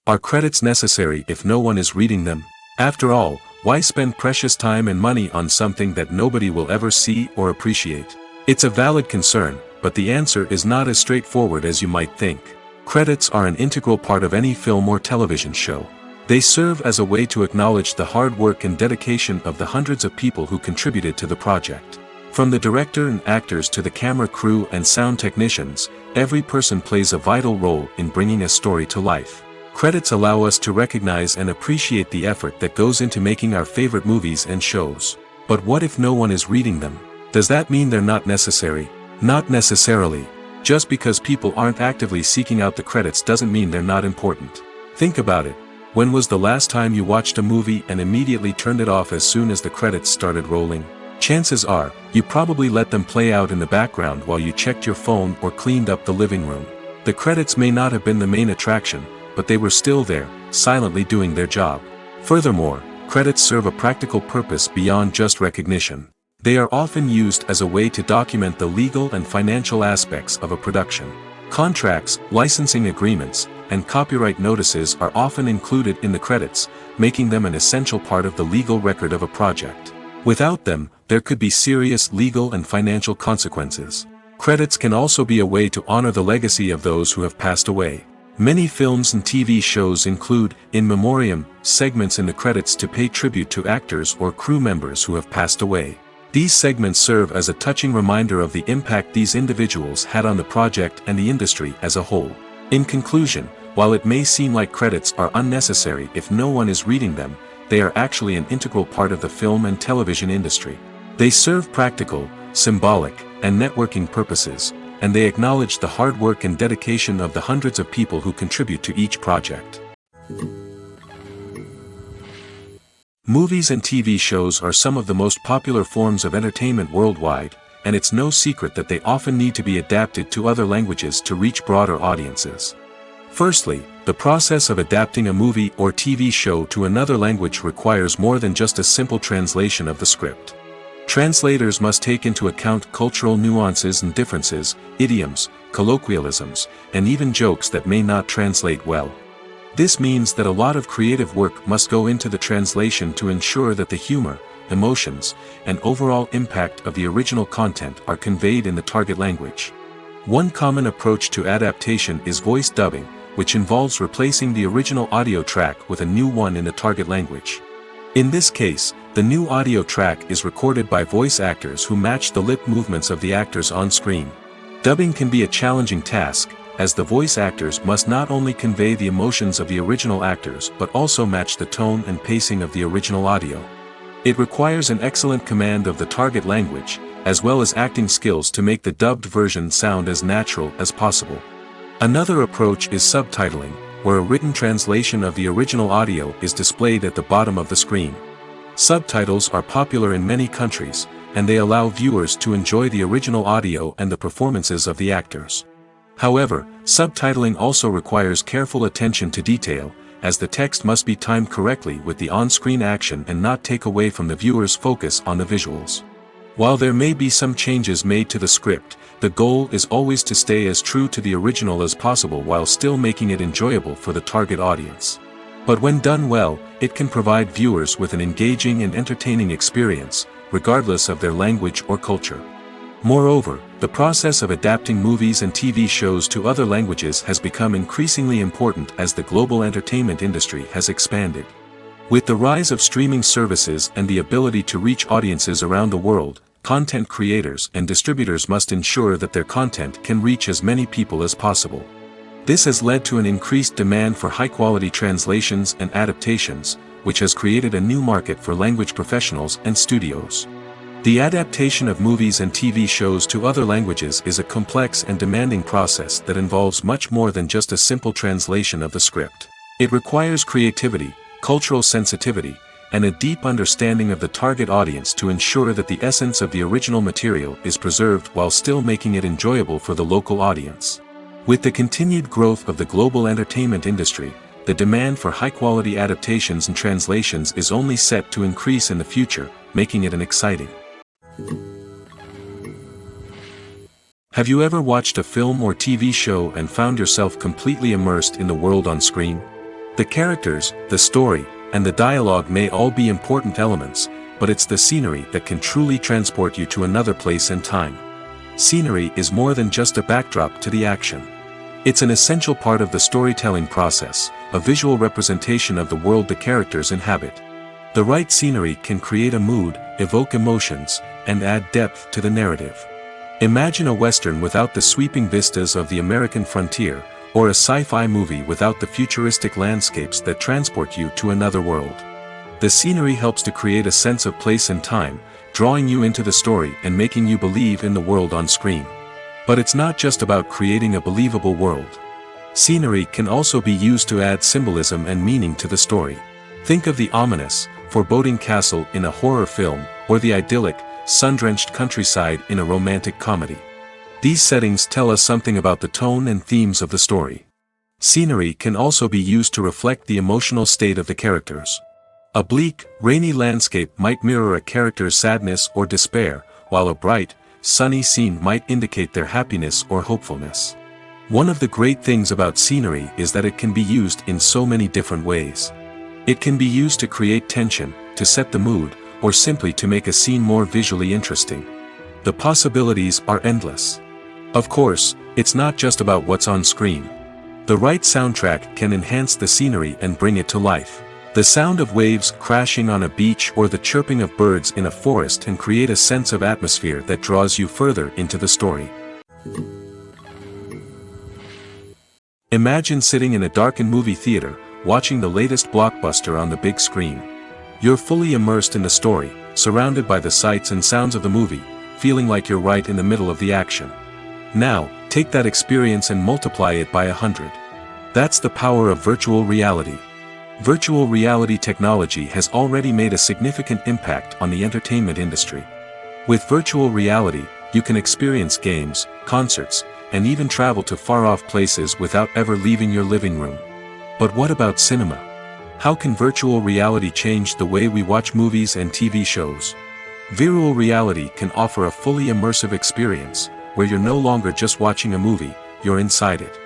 Speaker 1: Are credits necessary if no one is reading them? After all, why spend precious time and money on something that nobody will ever see or appreciate? It's a valid concern, but the answer is not as straightforward as you might think. Credits are an integral part of any film or television show. They serve as a way to acknowledge the hard work and dedication of the hundreds of people who contributed to the project. From the director and actors to the camera crew and sound technicians, every person plays a vital role in bringing a story to life. Credits allow us to recognize and appreciate the effort that goes into making our favorite movies and shows. But what if no one is reading them? Does that mean they're not necessary? Not necessarily. Just because people aren't actively seeking out the credits doesn't mean they're not important. Think about it. When was the last time you watched a movie and immediately turned it off as soon as the credits started rolling? Chances are, you probably let them play out in the background while you checked your phone or cleaned up the living room. The credits may not have been the main attraction, but they were still there, silently doing their job. Furthermore, credits serve a practical purpose beyond just recognition. They are often used as a way to document the legal and financial aspects of a production. Contracts, licensing agreements, and copyright notices are often included in the credits, making them an essential part of the legal record of a project. Without them, there could be serious legal and financial consequences. Credits can also be a way to honor the legacy of those who have passed away. Many films and TV shows include, in memoriam, segments in the credits to pay tribute to actors or crew members who have passed away. These segments serve as a touching reminder of the impact these individuals had on the project and the industry as a whole. In conclusion, while it may seem like credits are unnecessary if no one is reading them, they are actually an integral part of the film and television industry. They serve practical, symbolic, and networking purposes, and they acknowledge the hard work and dedication of the hundreds of people who contribute to each project. Movies and TV shows are some of the most popular forms of entertainment worldwide, and it's no secret that they often need to be adapted to other languages to reach broader audiences. Firstly, the process of adapting a movie or TV show to another language requires more than just a simple translation of the script. Translators must take into account cultural nuances and differences, idioms, colloquialisms, and even jokes that may not translate well. This means that a lot of creative work must go into the translation to ensure that the humor, emotions, and overall impact of the original content are conveyed in the target language. One common approach to adaptation is voice dubbing, which involves replacing the original audio track with a new one in the target language. In this case, the new audio track is recorded by voice actors who match the lip movements of the actors on screen. Dubbing can be a challenging task, as the voice actors must not only convey the emotions of the original actors but also match the tone and pacing of the original audio. It requires an excellent command of the target language, as well as acting skills to make the dubbed version sound as natural as possible. Another approach is subtitling, where a written translation of the original audio is displayed at the bottom of the screen. Subtitles are popular in many countries, and they allow viewers to enjoy the original audio and the performances of the actors. However, subtitling also requires careful attention to detail, as the text must be timed correctly with the on-screen action and not take away from the viewer's focus on the visuals. While there may be some changes made to the script, the goal is always to stay as true to the original as possible while still making it enjoyable for the target audience. But when done well, it can provide viewers with an engaging and entertaining experience, regardless of their language or culture. Moreover, the process of adapting movies and TV shows to other languages has become increasingly important as the global entertainment industry has expanded. With the rise of streaming services and the ability to reach audiences around the world, content creators and distributors must ensure that their content can reach as many people as possible. This has led to an increased demand for high-quality translations and adaptations, which has created a new market for language professionals and studios. The adaptation of movies and TV shows to other languages is a complex and demanding process that involves much more than just a simple translation of the script. It requires creativity, cultural sensitivity, and a deep understanding of the target audience to ensure that the essence of the original material is preserved while still making it enjoyable for the local audience. With the continued growth of the global entertainment industry, the demand for high-quality adaptations and translations is only set to increase in the future, making it an exciting. Have you ever watched a film or TV show and found yourself completely immersed in the world on screen? The characters, the story, and the dialogue may all be important elements, but it's the scenery that can truly transport you to another place and time. Scenery is more than just a backdrop to the action. It's an essential part of the storytelling process, a visual representation of the world the characters inhabit. The right scenery can create a mood, evoke emotions, and add depth to the narrative. Imagine a Western without the sweeping vistas of the American frontier, or a sci-fi movie without the futuristic landscapes that transport you to another world. The scenery helps to create a sense of place and time, drawing you into the story and making you believe in the world on screen. But it's not just about creating a believable world. Scenery can also be used to add symbolism and meaning to the story. Think of the ominous, foreboding castle in a horror film, or the idyllic, sun-drenched countryside in a romantic comedy. These settings tell us something about the tone and themes of the story. Scenery can also be used to reflect the emotional state of the characters. A bleak, rainy landscape might mirror a character's sadness or despair, while a bright, sunny scene might indicate their happiness or hopefulness. One of the great things about scenery is that it can be used in so many different ways. It can be used to create tension, to set the mood, or simply to make a scene more visually interesting. The possibilities are endless. Of course, it's not just about what's on screen. The right soundtrack can enhance the scenery and bring it to life. The sound of waves crashing on a beach or the chirping of birds in a forest can create a sense of atmosphere that draws you further into the story. Imagine sitting in a darkened movie theater, watching the latest blockbuster on the big screen. You're fully immersed in the story, surrounded by the sights and sounds of the movie, feeling like you're right in the middle of the action. Now, take that experience and multiply it by 100. That's the power of virtual reality. Virtual reality technology has already made a significant impact on the entertainment industry. With virtual reality, you can experience games, concerts, and even travel to far-off places without ever leaving your living room. But what about cinema? How can virtual reality change the way we watch movies and TV shows? Virtual reality can offer a fully immersive experience, where you're no longer just watching a movie, you're inside it.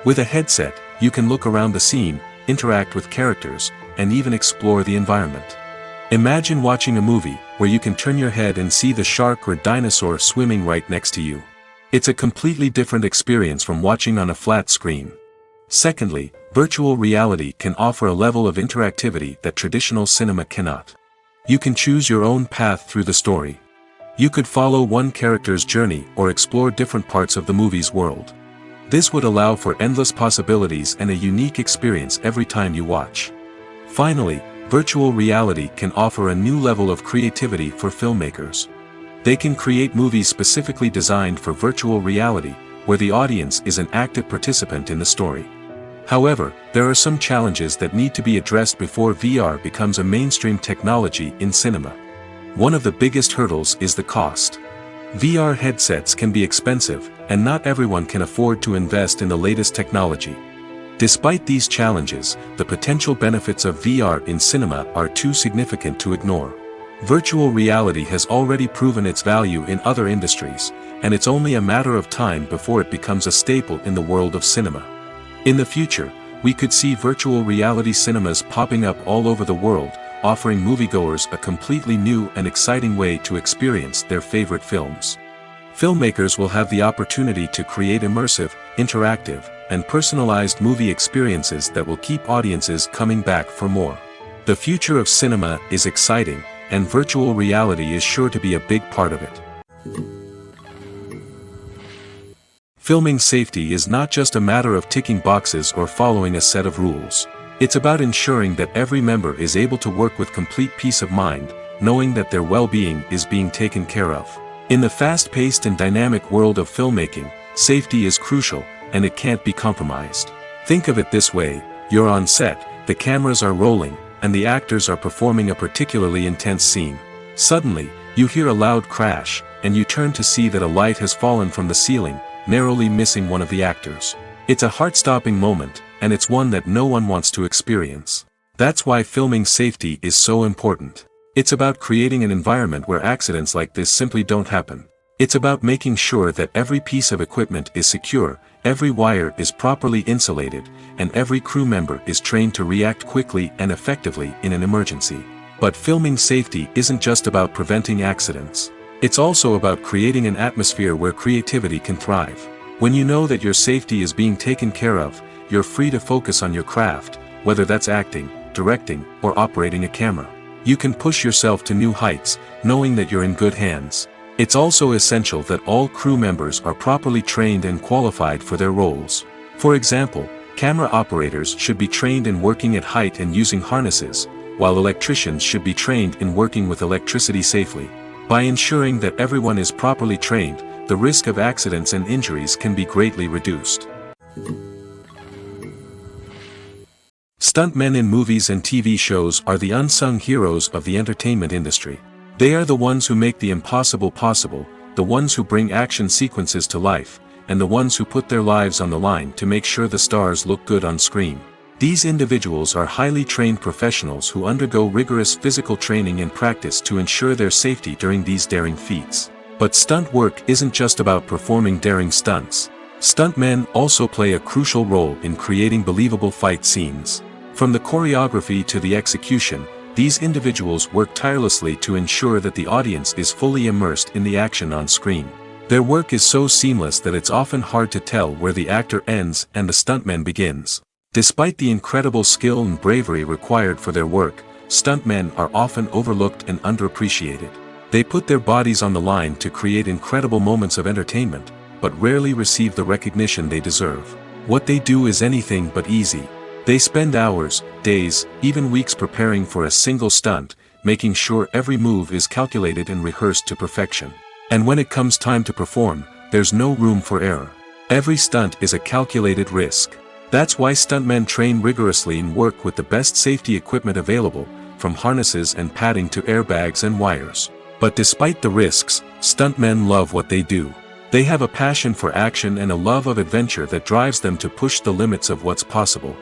Speaker 1: With a headset, you can look around the scene, interact with characters, and even explore the environment. Imagine watching a movie, where you can turn your head and see the shark or dinosaur swimming right next to you. It's a completely different experience from watching on a flat screen. Secondly, virtual reality can offer a level of interactivity that traditional cinema cannot. You can choose your own path through the story. You could follow one character's journey or explore different parts of the movie's world. This would allow for endless possibilities and a unique experience every time you watch. Finally, virtual reality can offer a new level of creativity for filmmakers. They can create movies specifically designed for virtual reality, where the audience is an active participant in the story. However, there are some challenges that need to be addressed before VR becomes a mainstream technology in cinema. One of the biggest hurdles is the cost. VR headsets can be expensive, and not everyone can afford to invest in the latest technology. Despite these challenges, the potential benefits of VR in cinema are too significant to ignore. Virtual reality has already proven its value in other industries, and it's only a matter of time before it becomes a staple in the world of cinema. In the future, we could see virtual reality cinemas popping up all over the world, offering moviegoers a completely new and exciting way to experience their favorite films. Filmmakers will have the opportunity to create immersive, interactive, and personalized movie experiences that will keep audiences coming back for more. The future of cinema is exciting, and virtual reality is sure to be a big part of it. Filming safety is not just a matter of ticking boxes or following a set of rules. It's about ensuring that every member is able to work with complete peace of mind, knowing that their well-being is being taken care of. In the fast-paced and dynamic world of filmmaking, safety is crucial, and it can't be compromised. Think of it this way: you're on set, the cameras are rolling, and the actors are performing a particularly intense scene. Suddenly, you hear a loud crash, and you turn to see that a light has fallen from the ceiling, narrowly missing one of the actors. It's a heart-stopping moment, and it's one that no one wants to experience. That's why filming safety is so important. It's about creating an environment where accidents like this simply don't happen. It's about making sure that every piece of equipment is secure, every wire is properly insulated, and every crew member is trained to react quickly and effectively in an emergency. But filming safety isn't just about preventing accidents. It's also about creating an atmosphere where creativity can thrive. When you know that your safety is being taken care of, you're free to focus on your craft, whether that's acting, directing, or operating a camera. You can push yourself to new heights, knowing that you're in good hands. It's also essential that all crew members are properly trained and qualified for their roles. For example, camera operators should be trained in working at height and using harnesses, while electricians should be trained in working with electricity safely. By ensuring that everyone is properly trained, the risk of accidents and injuries can be greatly reduced. Stuntmen in movies and TV shows are the unsung heroes of the entertainment industry. They are the ones who make the impossible possible, the ones who bring action sequences to life, and the ones who put their lives on the line to make sure the stars look good on screen. These individuals are highly trained professionals who undergo rigorous physical training and practice to ensure their safety during these daring feats. But stunt work isn't just about performing daring stunts. Stuntmen also play a crucial role in creating believable fight scenes. From the choreography to the execution, these individuals work tirelessly to ensure that the audience is fully immersed in the action on screen. Their work is so seamless that it's often hard to tell where the actor ends and the stuntman begins. Despite the incredible skill and bravery required for their work, stuntmen are often overlooked and underappreciated. They put their bodies on the line to create incredible moments of entertainment, but rarely receive the recognition they deserve. What they do is anything but easy. They spend hours, days, even weeks preparing for a single stunt, making sure every move is calculated and rehearsed to perfection. And when it comes time to perform, there's no room for error. Every stunt is a calculated risk. That's why stuntmen train rigorously and work with the best safety equipment available, from harnesses and padding to airbags and wires. But despite the risks, stuntmen love what they do. They have a passion for action and a love of adventure that drives them to push the limits of what's possible.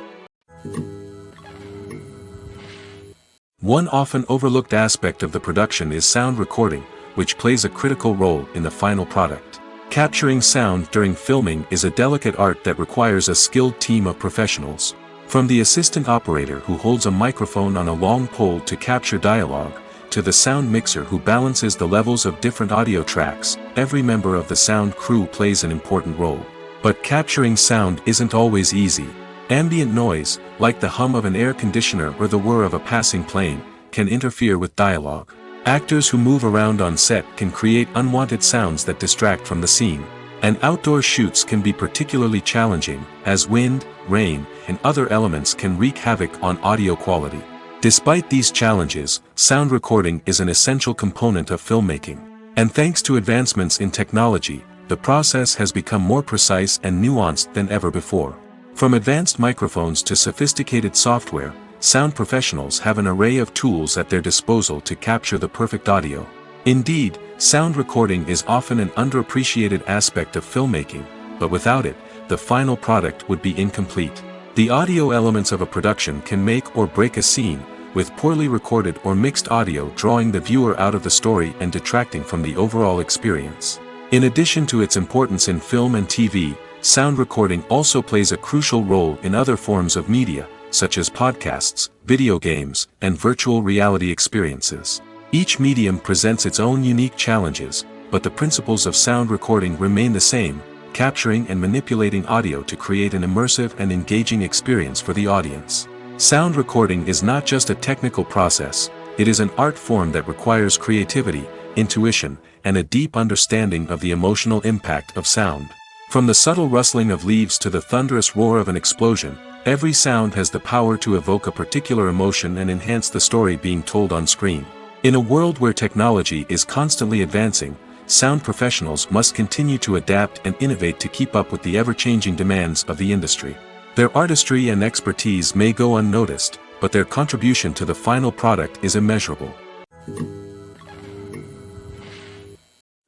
Speaker 1: One often overlooked aspect of the production is sound recording, which plays a critical role in the final product. Capturing sound during filming is a delicate art that requires a skilled team of professionals. From the assistant operator who holds a microphone on a long pole to capture dialogue, to the sound mixer who balances the levels of different audio tracks, every member of the sound crew plays an important role. But capturing sound isn't always easy. Ambient noise, like the hum of an air conditioner or the whir of a passing plane, can interfere with dialogue. Actors who move around on set can create unwanted sounds that distract from the scene. And outdoor shoots can be particularly challenging, as wind, rain, and other elements can wreak havoc on audio quality. Despite these challenges, sound recording is an essential component of filmmaking. And thanks to advancements in technology, the process has become more precise and nuanced than ever before. From advanced microphones to sophisticated software, sound professionals have an array of tools at their disposal to capture the perfect audio. Indeed, sound recording is often an underappreciated aspect of filmmaking, but without it, the final product would be incomplete. The audio elements of a production can make or break a scene, with poorly recorded or mixed audio drawing the viewer out of the story and detracting from the overall experience. In addition to its importance in film and TV, sound recording also plays a crucial role in other forms of media, such as podcasts, video games, and virtual reality experiences. Each medium presents its own unique challenges, but the principles of sound recording remain the same, capturing and manipulating audio to create an immersive and engaging experience for the audience. Sound recording is not just a technical process, it is an art form that requires creativity, intuition, and a deep understanding of the emotional impact of sound. From the subtle rustling of leaves to the thunderous roar of an explosion, every sound has the power to evoke a particular emotion and enhance the story being told on screen. In a world where technology is constantly advancing, sound professionals must continue to adapt and innovate to keep up with the ever-changing demands of the industry. Their artistry and expertise may go unnoticed, but their contribution to the final product is immeasurable.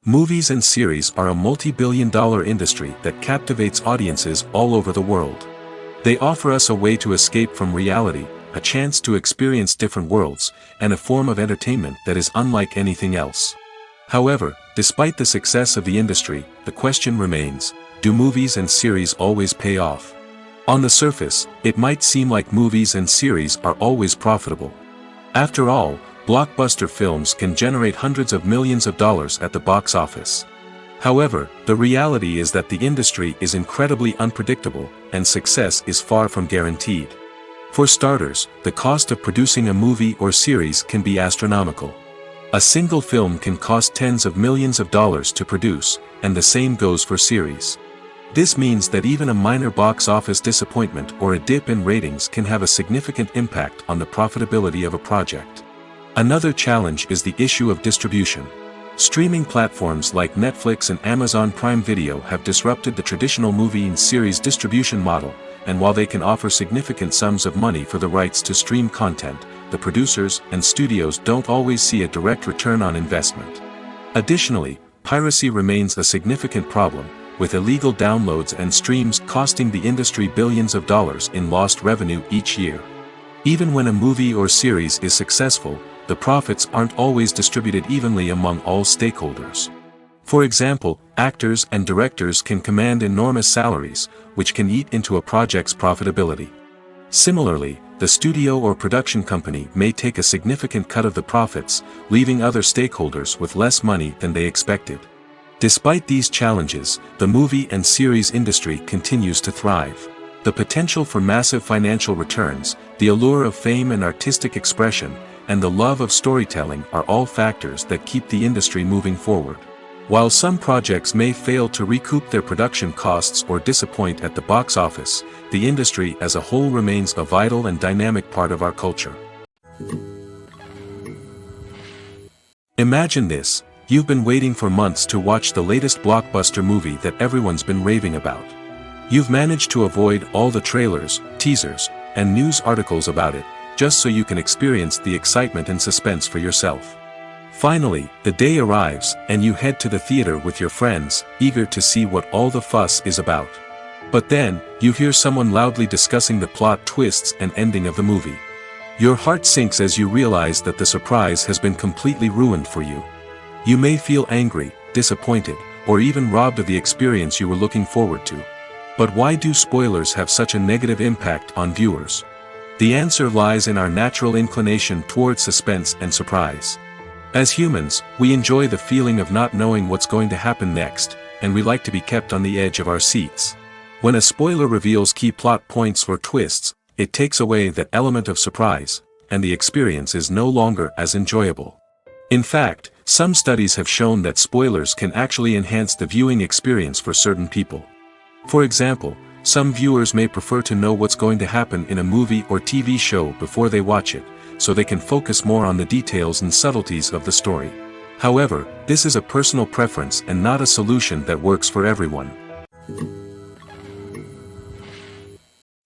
Speaker 1: Movies and series are a multi-billion-dollar industry that captivates audiences all over the world. They offer us a way to escape from reality, a chance to experience different worlds, and a form of entertainment that is unlike anything else. However, despite the success of the industry, the question remains, do movies and series always pay off? On the surface, it might seem like movies and series are always profitable. After all, blockbuster films can generate hundreds of millions of dollars at the box office. However, the reality is that the industry is incredibly unpredictable, and success is far from guaranteed. For starters, the cost of producing a movie or series can be astronomical. A single film can cost tens of millions of dollars to produce, and the same goes for series. This means that even a minor box office disappointment or a dip in ratings can have a significant impact on the profitability of a project. Another challenge is the issue of distribution. Streaming platforms like Netflix and Amazon Prime Video have disrupted the traditional movie and series distribution model, and while they can offer significant sums of money for the rights to stream content, the producers and studios don't always see a direct return on investment. Additionally, piracy remains a significant problem, with illegal downloads and streams costing the industry billions of dollars in lost revenue each year. Even when a movie or series is successful, the profits aren't always distributed evenly among all stakeholders. For example, actors and directors can command enormous salaries, which can eat into a project's profitability. Similarly, the studio or production company may take a significant cut of the profits, leaving other stakeholders with less money than they expected. Despite these challenges, the movie and series industry continues to thrive. The potential for massive financial returns, the allure of fame and artistic expression, and the love of storytelling are all factors that keep the industry moving forward. While some projects may fail to recoup their production costs or disappoint at the box office, the industry as a whole remains a vital and dynamic part of our culture. Imagine this: You've been waiting for months to watch the latest blockbuster movie that everyone's been raving about. You've managed to avoid all the trailers, teasers, and news articles about it, just so you can experience the excitement and suspense for yourself. Finally, the day arrives, and you head to the theater with your friends, eager to see what all the fuss is about. But then, you hear someone loudly discussing the plot twists and ending of the movie. Your heart sinks as you realize that the surprise has been completely ruined for you. You may feel angry, disappointed, or even robbed of the experience you were looking forward to. But why do spoilers have such a negative impact on viewers? The answer lies in our natural inclination towards suspense and surprise. As humans, we enjoy the feeling of not knowing what's going to happen next, and we like to be kept on the edge of our seats. When a spoiler reveals key plot points or twists, it takes away that element of surprise, and the experience is no longer as enjoyable. In fact, some studies have shown that spoilers can actually enhance the viewing experience for certain people. For example, some viewers may prefer to know what's going to happen in a movie or TV show before they watch it, so they can focus more on the details and subtleties of the story. However, this is a personal preference and not a solution that works for everyone.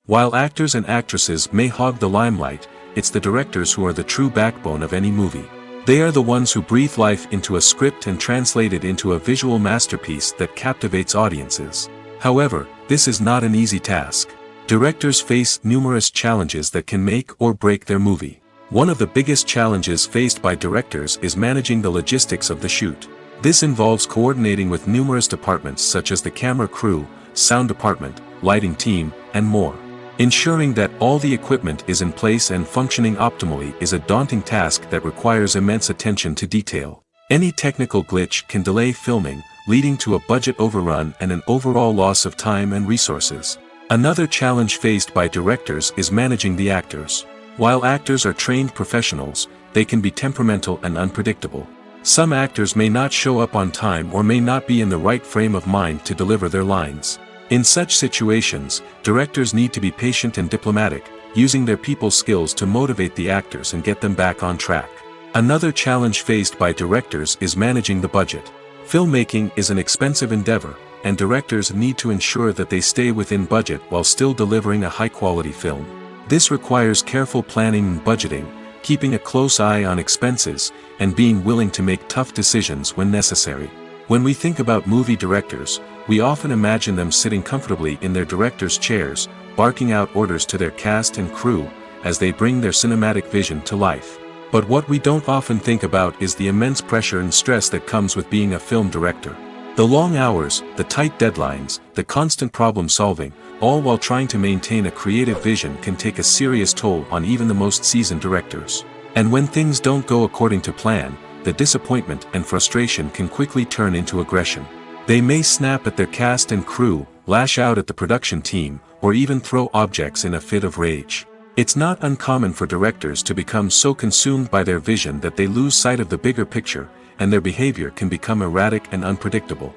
Speaker 1: While actors and actresses may hog the limelight, it's the directors who are the true backbone of any movie. They are the ones who breathe life into a script and translate it into a visual masterpiece that captivates audiences. However, this is not an easy task. Directors face numerous challenges that can make or break their movie. One of the biggest challenges faced by directors is managing the logistics of the shoot. This involves coordinating with numerous departments such as the camera crew, sound department, lighting team, and more. Ensuring that all the equipment is in place and functioning optimally is a daunting task that requires immense attention to detail. Any technical glitch can delay filming, leading to a budget overrun and an overall loss of time and resources. Another challenge faced by directors is managing the actors. While actors are trained professionals, they can be temperamental and unpredictable. Some actors may not show up on time or may not be in the right frame of mind to deliver their lines. In such situations, directors need to be patient and diplomatic, using their people skills to motivate the actors and get them back on track. Another challenge faced by directors is managing the budget. Filmmaking is an expensive endeavor, and directors need to ensure that they stay within budget while still delivering a high-quality film. This requires careful planning and budgeting, keeping a close eye on expenses, and being willing to make tough decisions when necessary. When we think about movie directors, we often imagine them sitting comfortably in their director's chairs, barking out orders to their cast and crew, as they bring their cinematic vision to life. But what we don't often think about is the immense pressure and stress that comes with being a film director. The long hours, the tight deadlines, the constant problem solving, all while trying to maintain a creative vision can take a serious toll on even the most seasoned directors. And when things don't go according to plan, the disappointment and frustration can quickly turn into aggression. They may snap at their cast and crew, lash out at the production team, or even throw objects in a fit of rage. It's not uncommon for directors to become so consumed by their vision that they lose sight of the bigger picture, and their behavior can become erratic and unpredictable.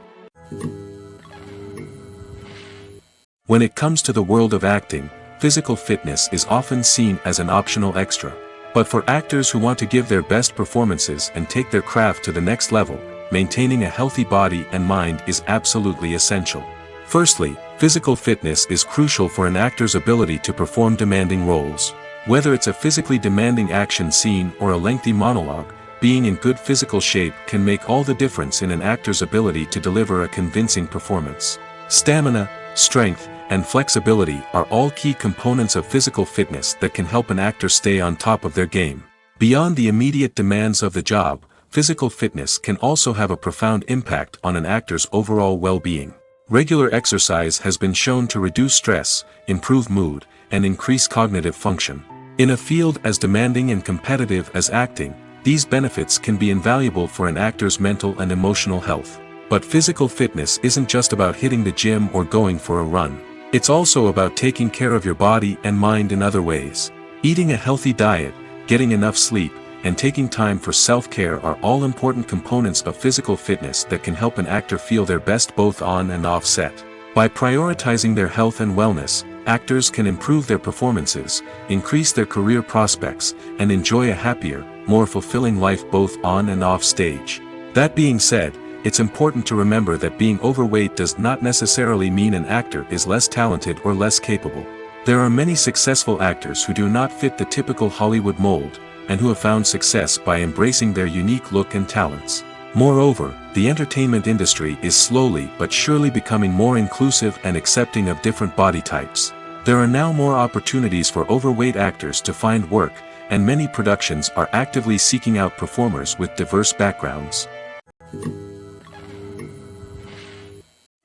Speaker 1: When it comes to the world of acting, physical fitness is often seen as an optional extra. But for actors who want to give their best performances and take their craft to the next level, maintaining a healthy body and mind is absolutely essential. Firstly, physical fitness is crucial for an actor's ability to perform demanding roles. Whether it's a physically demanding action scene or a lengthy monologue, being in good physical shape can make all the difference in an actor's ability to deliver a convincing performance. Stamina, strength, and flexibility are all key components of physical fitness that can help an actor stay on top of their game. Beyond the immediate demands of the job, physical fitness can also have a profound impact on an actor's overall well-being. Regular exercise has been shown to reduce stress, improve mood, and increase cognitive function. In a field as demanding and competitive as acting, these benefits can be invaluable for an actor's mental and emotional health. But physical fitness isn't just about hitting the gym or going for a run. It's also about taking care of your body and mind in other ways. Eating a healthy diet, getting enough sleep, and taking time for self-care are all important components of physical fitness that can help an actor feel their best both on and off set. By prioritizing their health and wellness, actors can improve their performances, increase their career prospects, and enjoy a happier, more fulfilling life both on and off stage. That being said, it's important to remember that being overweight does not necessarily mean an actor is less talented or less capable. There are many successful actors who do not fit the typical Hollywood mold, and who have found success by embracing their unique look and talents. Moreover, the entertainment industry is slowly but surely becoming more inclusive and accepting of different body types. There are now more opportunities for overweight actors to find work, and many productions are actively seeking out performers with diverse backgrounds.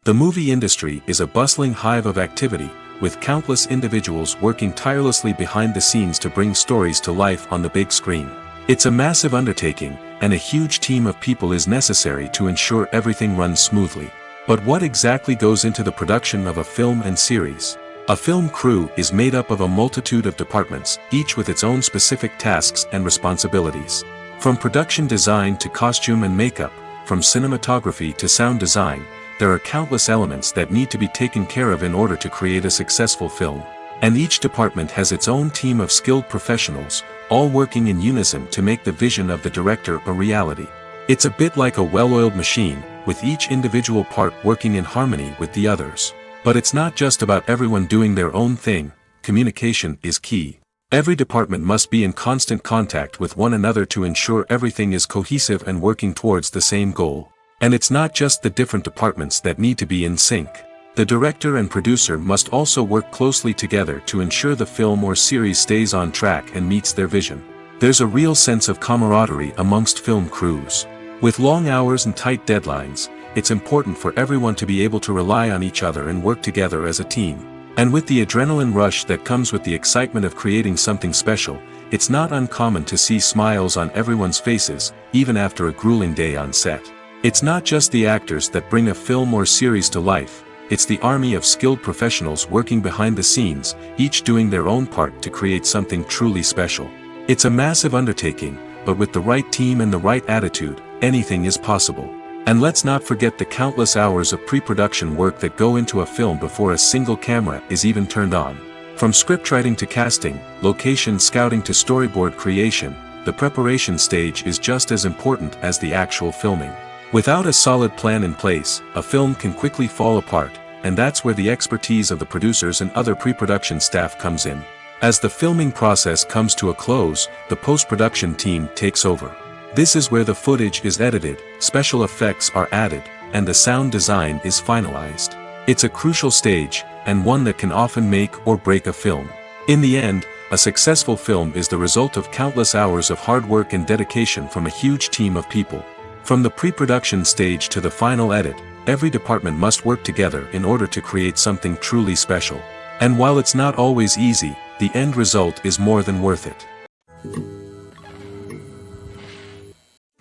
Speaker 1: The movie industry is a bustling hive of activity, with countless individuals working tirelessly behind the scenes to bring stories to life on the big screen. It's a massive undertaking, and a huge team of people is necessary to ensure everything runs smoothly. But what exactly goes into the production of a film and series? A film crew is made up of a multitude of departments, each with its own specific tasks and responsibilities. From production design to costume and makeup, from cinematography to sound design, there are countless elements that need to be taken care of in order to create a successful film. And each department has its own team of skilled professionals, all working in unison to make the vision of the director a reality. It's a bit like a well-oiled machine, with each individual part working in harmony with the others. But it's not just about everyone doing their own thing. Communication is key. Every department must be in constant contact with one another to ensure everything is cohesive and working towards the same goal. And it's not just the different departments that need to be in sync. The director and producer must also work closely together to ensure the film or series stays on track and meets their vision. There's a real sense of camaraderie amongst film crews. With long hours and tight deadlines, it's important for everyone to be able to rely on each other and work together as a team. And with the adrenaline rush that comes with the excitement of creating something special, it's not uncommon to see smiles on everyone's faces, even after a grueling day on set. It's not just the actors that bring a film or series to life, it's the army of skilled professionals working behind the scenes, each doing their own part to create something truly special. It's a massive undertaking, but with the right team and the right attitude, anything is possible. And let's not forget the countless hours of pre-production work that go into a film before a single camera is even turned on. From scriptwriting to casting, location scouting to storyboard creation, the preparation stage is just as important as the actual filming. Without a solid plan in place, a film can quickly fall apart, and that's where the expertise of the producers and other pre-production staff comes in. As the filming process comes to a close, the post-production team takes over. This is where the footage is edited, special effects are added, and the sound design is finalized. It's a crucial stage, and one that can often make or break a film. In the end, a successful film is the result of countless hours of hard work and dedication from a huge team of people. From the pre-production stage to the final edit, every department must work together in order to create something truly special. And while it's not always easy, the end result is more than worth it.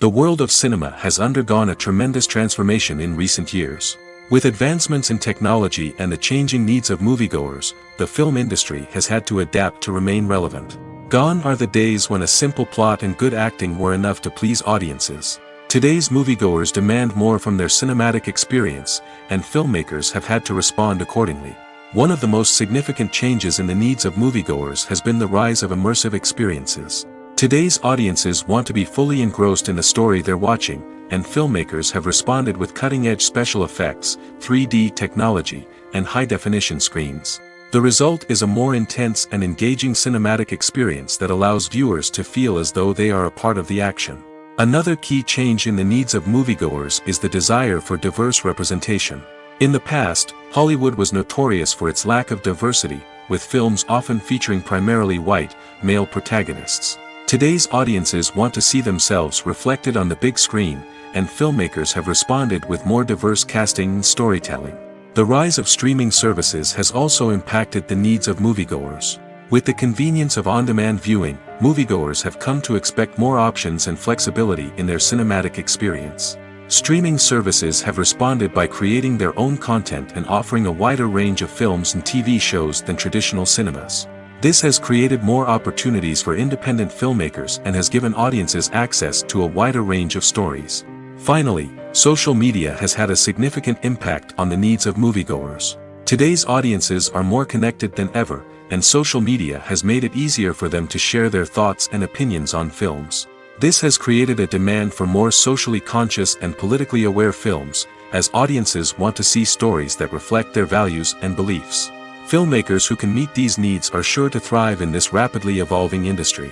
Speaker 1: The world of cinema has undergone a tremendous transformation in recent years. With advancements in technology and the changing needs of moviegoers, the film industry has had to adapt to remain relevant. Gone are the days when a simple plot and good acting were enough to please audiences. Today's moviegoers demand more from their cinematic experience, and filmmakers have had to respond accordingly. One of the most significant changes in the needs of moviegoers has been the rise of immersive experiences. Today's audiences want to be fully engrossed in the story they're watching, and filmmakers have responded with cutting-edge special effects, 3D technology, and high-definition screens. The result is a more intense and engaging cinematic experience that allows viewers to feel as though they are a part of the action. Another key change in the needs of moviegoers is the desire for diverse representation. In the past, Hollywood was notorious for its lack of diversity, with films often featuring primarily white, male protagonists. Today's audiences want to see themselves reflected on the big screen, and filmmakers have responded with more diverse casting and storytelling. The rise of streaming services has also impacted the needs of moviegoers. With the convenience of on-demand viewing, moviegoers have come to expect more options and flexibility in their cinematic experience. Streaming services have responded by creating their own content and offering a wider range of films and TV shows than traditional cinemas. This has created more opportunities for independent filmmakers and has given audiences access to a wider range of stories. Finally, social media has had a significant impact on the needs of moviegoers. Today's audiences are more connected than ever, and social media has made it easier for them to share their thoughts and opinions on films. This has created a demand for more socially conscious and politically aware films, as audiences want to see stories that reflect their values and beliefs. Filmmakers who can meet these needs are sure to thrive in this rapidly evolving industry.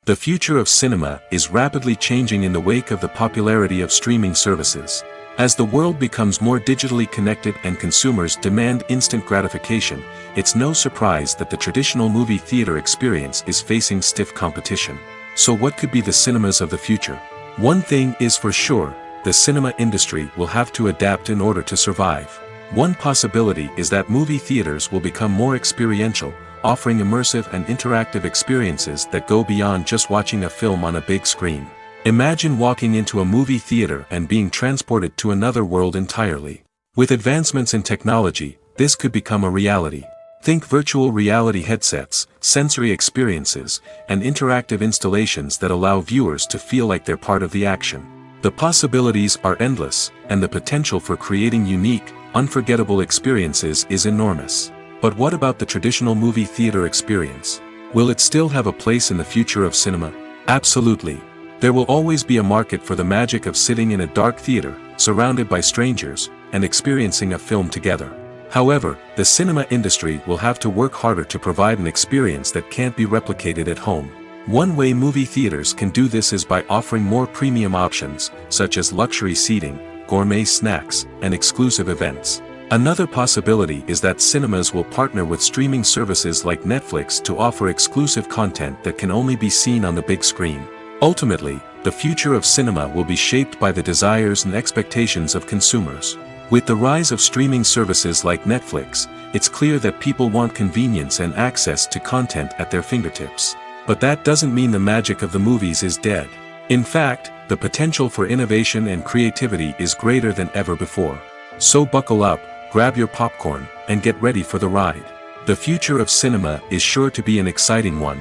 Speaker 1: The future of cinema is rapidly changing in the wake of the popularity of streaming services. As the world becomes more digitally connected and consumers demand instant gratification, it's no surprise that the traditional movie theater experience is facing stiff competition. So what could be the cinemas of the future? One thing is for sure, the cinema industry will have to adapt in order to survive. One possibility is that movie theaters will become more experiential, offering immersive and interactive experiences that go beyond just watching a film on a big screen. Imagine walking into a movie theater and being transported to another world entirely. With advancements in technology, this could become a reality. Think virtual reality headsets, sensory experiences, and interactive installations that allow viewers to feel like they're part of the action. The possibilities are endless, and the potential for creating unique, unforgettable experiences is enormous. But what about the traditional movie theater experience? Will it still have a place in the future of cinema? Absolutely. There will always be a market for the magic of sitting in a dark theater, surrounded by strangers, and experiencing a film together. However, the cinema industry will have to work harder to provide an experience that can't be replicated at home. One way movie theaters can do this is by offering more premium options, such as luxury seating, gourmet snacks, and exclusive events. Another possibility is that cinemas will partner with streaming services like Netflix to offer exclusive content that can only be seen on the big screen. Ultimately, the future of cinema will be shaped by the desires and expectations of consumers. With the rise of streaming services like Netflix, it's clear that people want convenience and access to content at their fingertips. But that doesn't mean the magic of the movies is dead. In fact, the potential for innovation and creativity is greater than ever before. So buckle up, grab your popcorn, and get ready for the ride. The future of cinema is sure to be an exciting one.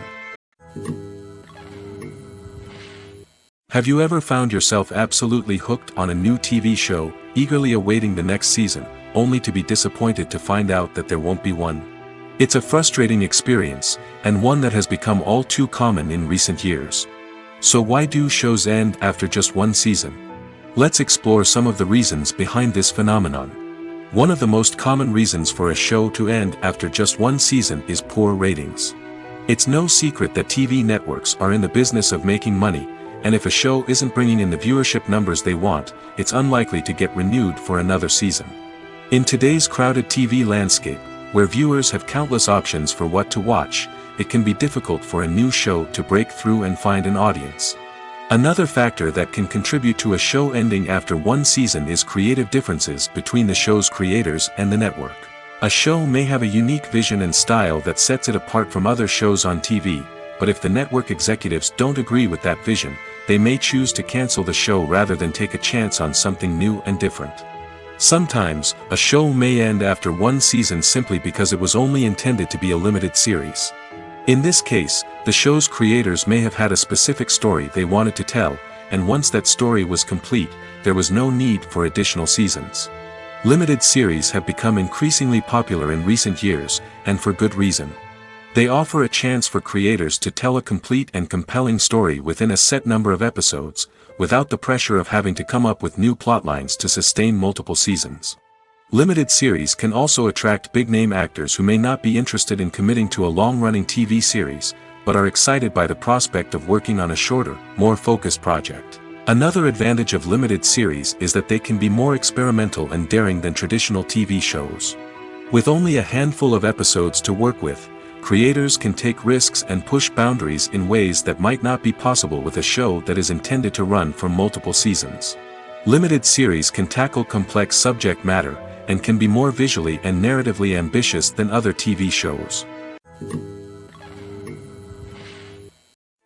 Speaker 1: Have you ever found yourself absolutely hooked on a new TV show, eagerly awaiting the next season, only to be disappointed to find out that there won't be one? It's a frustrating experience, and one that has become all too common in recent years. So why do shows end after just one season? Let's explore some of the reasons behind this phenomenon. One of the most common reasons for a show to end after just one season is poor ratings. It's no secret that TV networks are in the business of making money, and if a show isn't bringing in the viewership numbers they want, it's unlikely to get renewed for another season. In today's crowded TV landscape, where viewers have countless options for what to watch, it can be difficult for a new show to break through and find an audience. Another factor that can contribute to a show ending after one season is creative differences between the show's creators and the network. A show may have a unique vision and style that sets it apart from other shows on TV, but if the network executives don't agree with that vision, they may choose to cancel the show rather than take a chance on something new and different. Sometimes, a show may end after one season simply because it was only intended to be a limited series. In this case, the show's creators may have had a specific story they wanted to tell, and once that story was complete, there was no need for additional seasons. Limited series have become increasingly popular in recent years, and for good reason. They offer a chance for creators to tell a complete and compelling story within a set number of episodes, without the pressure of having to come up with new plotlines to sustain multiple seasons. Limited series can also attract big-name actors who may not be interested in committing to a long-running TV series, but are excited by the prospect of working on a shorter, more focused project. Another advantage of limited series is that they can be more experimental and daring than traditional TV shows. With only a handful of episodes to work with, creators can take risks and push boundaries in ways that might not be possible with a show that is intended to run for multiple seasons. Limited series can tackle complex subject matter, and can be more visually and narratively ambitious than other TV shows.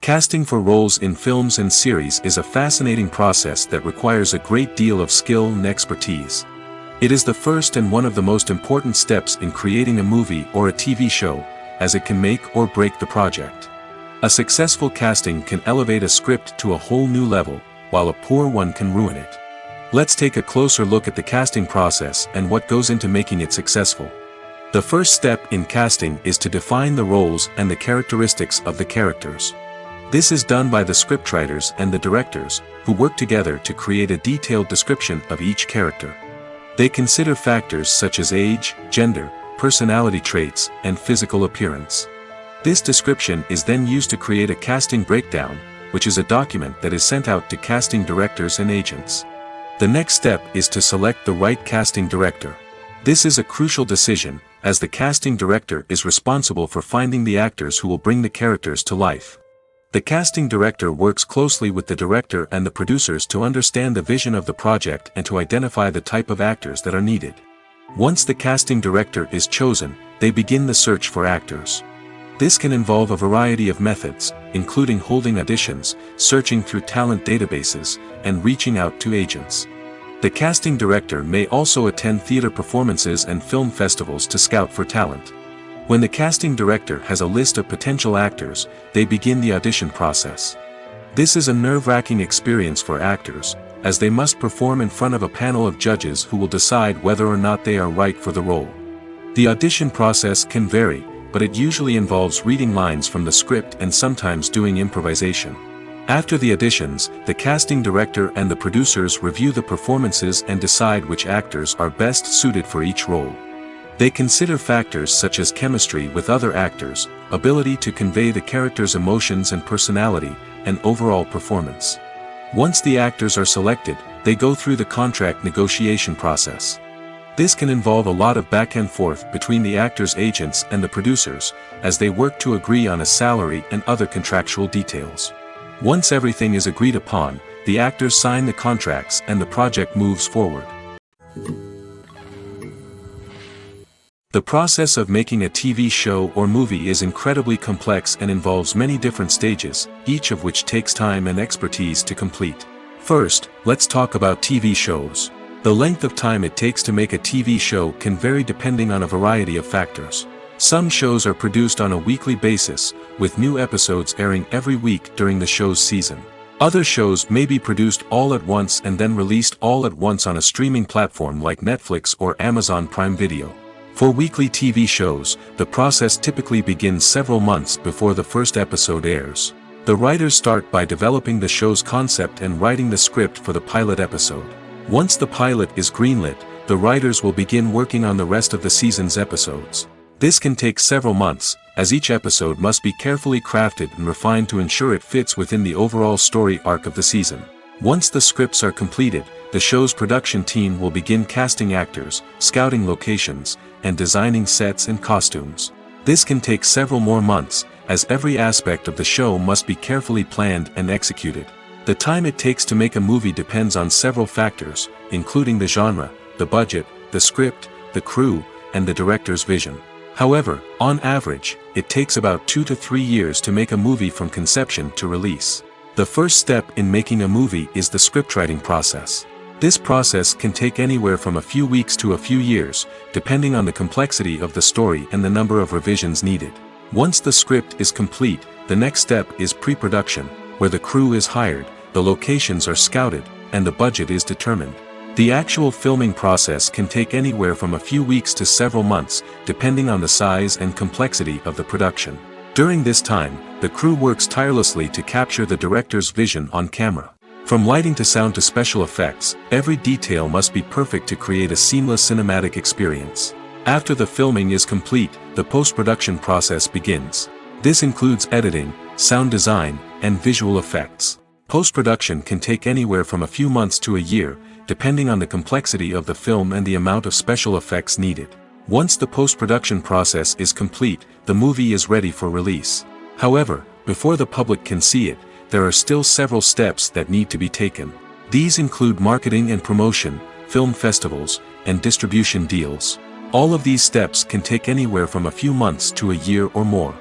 Speaker 1: Casting for roles in films and series is a fascinating process that requires a great deal of skill and expertise. It is the first and one of the most important steps in creating a movie or a TV show, as it can make or break the project. A successful casting can elevate a script to a whole new level, while a poor one can ruin it. Let's take a closer look at the casting process and what goes into making it successful. The first step in casting is to define the roles and the characteristics of the characters. This is done by the scriptwriters and the directors, who work together to create a detailed description of each character. They consider factors such as age, gender, personality traits, and physical appearance. This description is then used to create a casting breakdown, which is a document that is sent out to casting directors and agents. The next step is to select the right casting director. This is a crucial decision, as the casting director is responsible for finding the actors who will bring the characters to life. The casting director works closely with the director and the producers to understand the vision of the project and to identify the type of actors that are needed. Once the casting director is chosen, they begin the search for actors. This can involve a variety of methods, including holding auditions, searching through talent databases, and reaching out to agents. The casting director may also attend theater performances and film festivals to scout for talent. When the casting director has a list of potential actors, they begin the audition process. This is a nerve-wracking experience for actors, as they must perform in front of a panel of judges who will decide whether or not they are right for the role. The audition process can vary, but it usually involves reading lines from the script and sometimes doing improvisation. After the auditions, the casting director and the producers review the performances and decide which actors are best suited for each role. They consider factors such as chemistry with other actors, ability to convey the character's emotions and personality, and overall performance. Once the actors are selected, they go through the contract negotiation process. This can involve a lot of back and forth between the actors' agents and the producers, as they work to agree on a salary and other contractual details. Once everything is agreed upon, the actors sign the contracts and the project moves forward. The process of making a TV show or movie is incredibly complex and involves many different stages, each of which takes time and expertise to complete. First, let's talk about TV shows. The length of time it takes to make a TV show can vary depending on a variety of factors. Some shows are produced on a weekly basis, with new episodes airing every week during the show's season. Other shows may be produced all at once and then released all at once on a streaming platform like Netflix or Amazon Prime Video. For weekly TV shows, the process typically begins several months before the first episode airs. The writers start by developing the show's concept and writing the script for the pilot episode. Once the pilot is greenlit, the writers will begin working on the rest of the season's episodes. This can take several months, as each episode must be carefully crafted and refined to ensure it fits within the overall story arc of the season. Once the scripts are completed, the show's production team will begin casting actors, scouting locations, and designing sets and costumes. This can take several more months, as every aspect of the show must be carefully planned and executed. The time it takes to make a movie depends on several factors, including the genre, the budget, the script, the crew, and the director's vision. However, on average, it takes about 2 to 3 years to make a movie from conception to release. The first step in making a movie is the scriptwriting process. This process can take anywhere from a few weeks to a few years, depending on the complexity of the story and the number of revisions needed. Once the script is complete, the next step is pre-production, where the crew is hired, the locations are scouted, and the budget is determined. The actual filming process can take anywhere from a few weeks to several months, depending on the size and complexity of the production. During this time, the crew works tirelessly to capture the director's vision on camera. From lighting to sound to special effects, every detail must be perfect to create a seamless cinematic experience. After the filming is complete, the post-production process begins. This includes editing, sound design, and visual effects. Post-production can take anywhere from a few months to a year, depending on the complexity of the film and the amount of special effects needed. Once the post-production process is complete, the movie is ready for release. However, before the public can see it, there are still several steps that need to be taken. These include marketing and promotion, film festivals, and distribution deals. All of these steps can take anywhere from a few months to a year or more.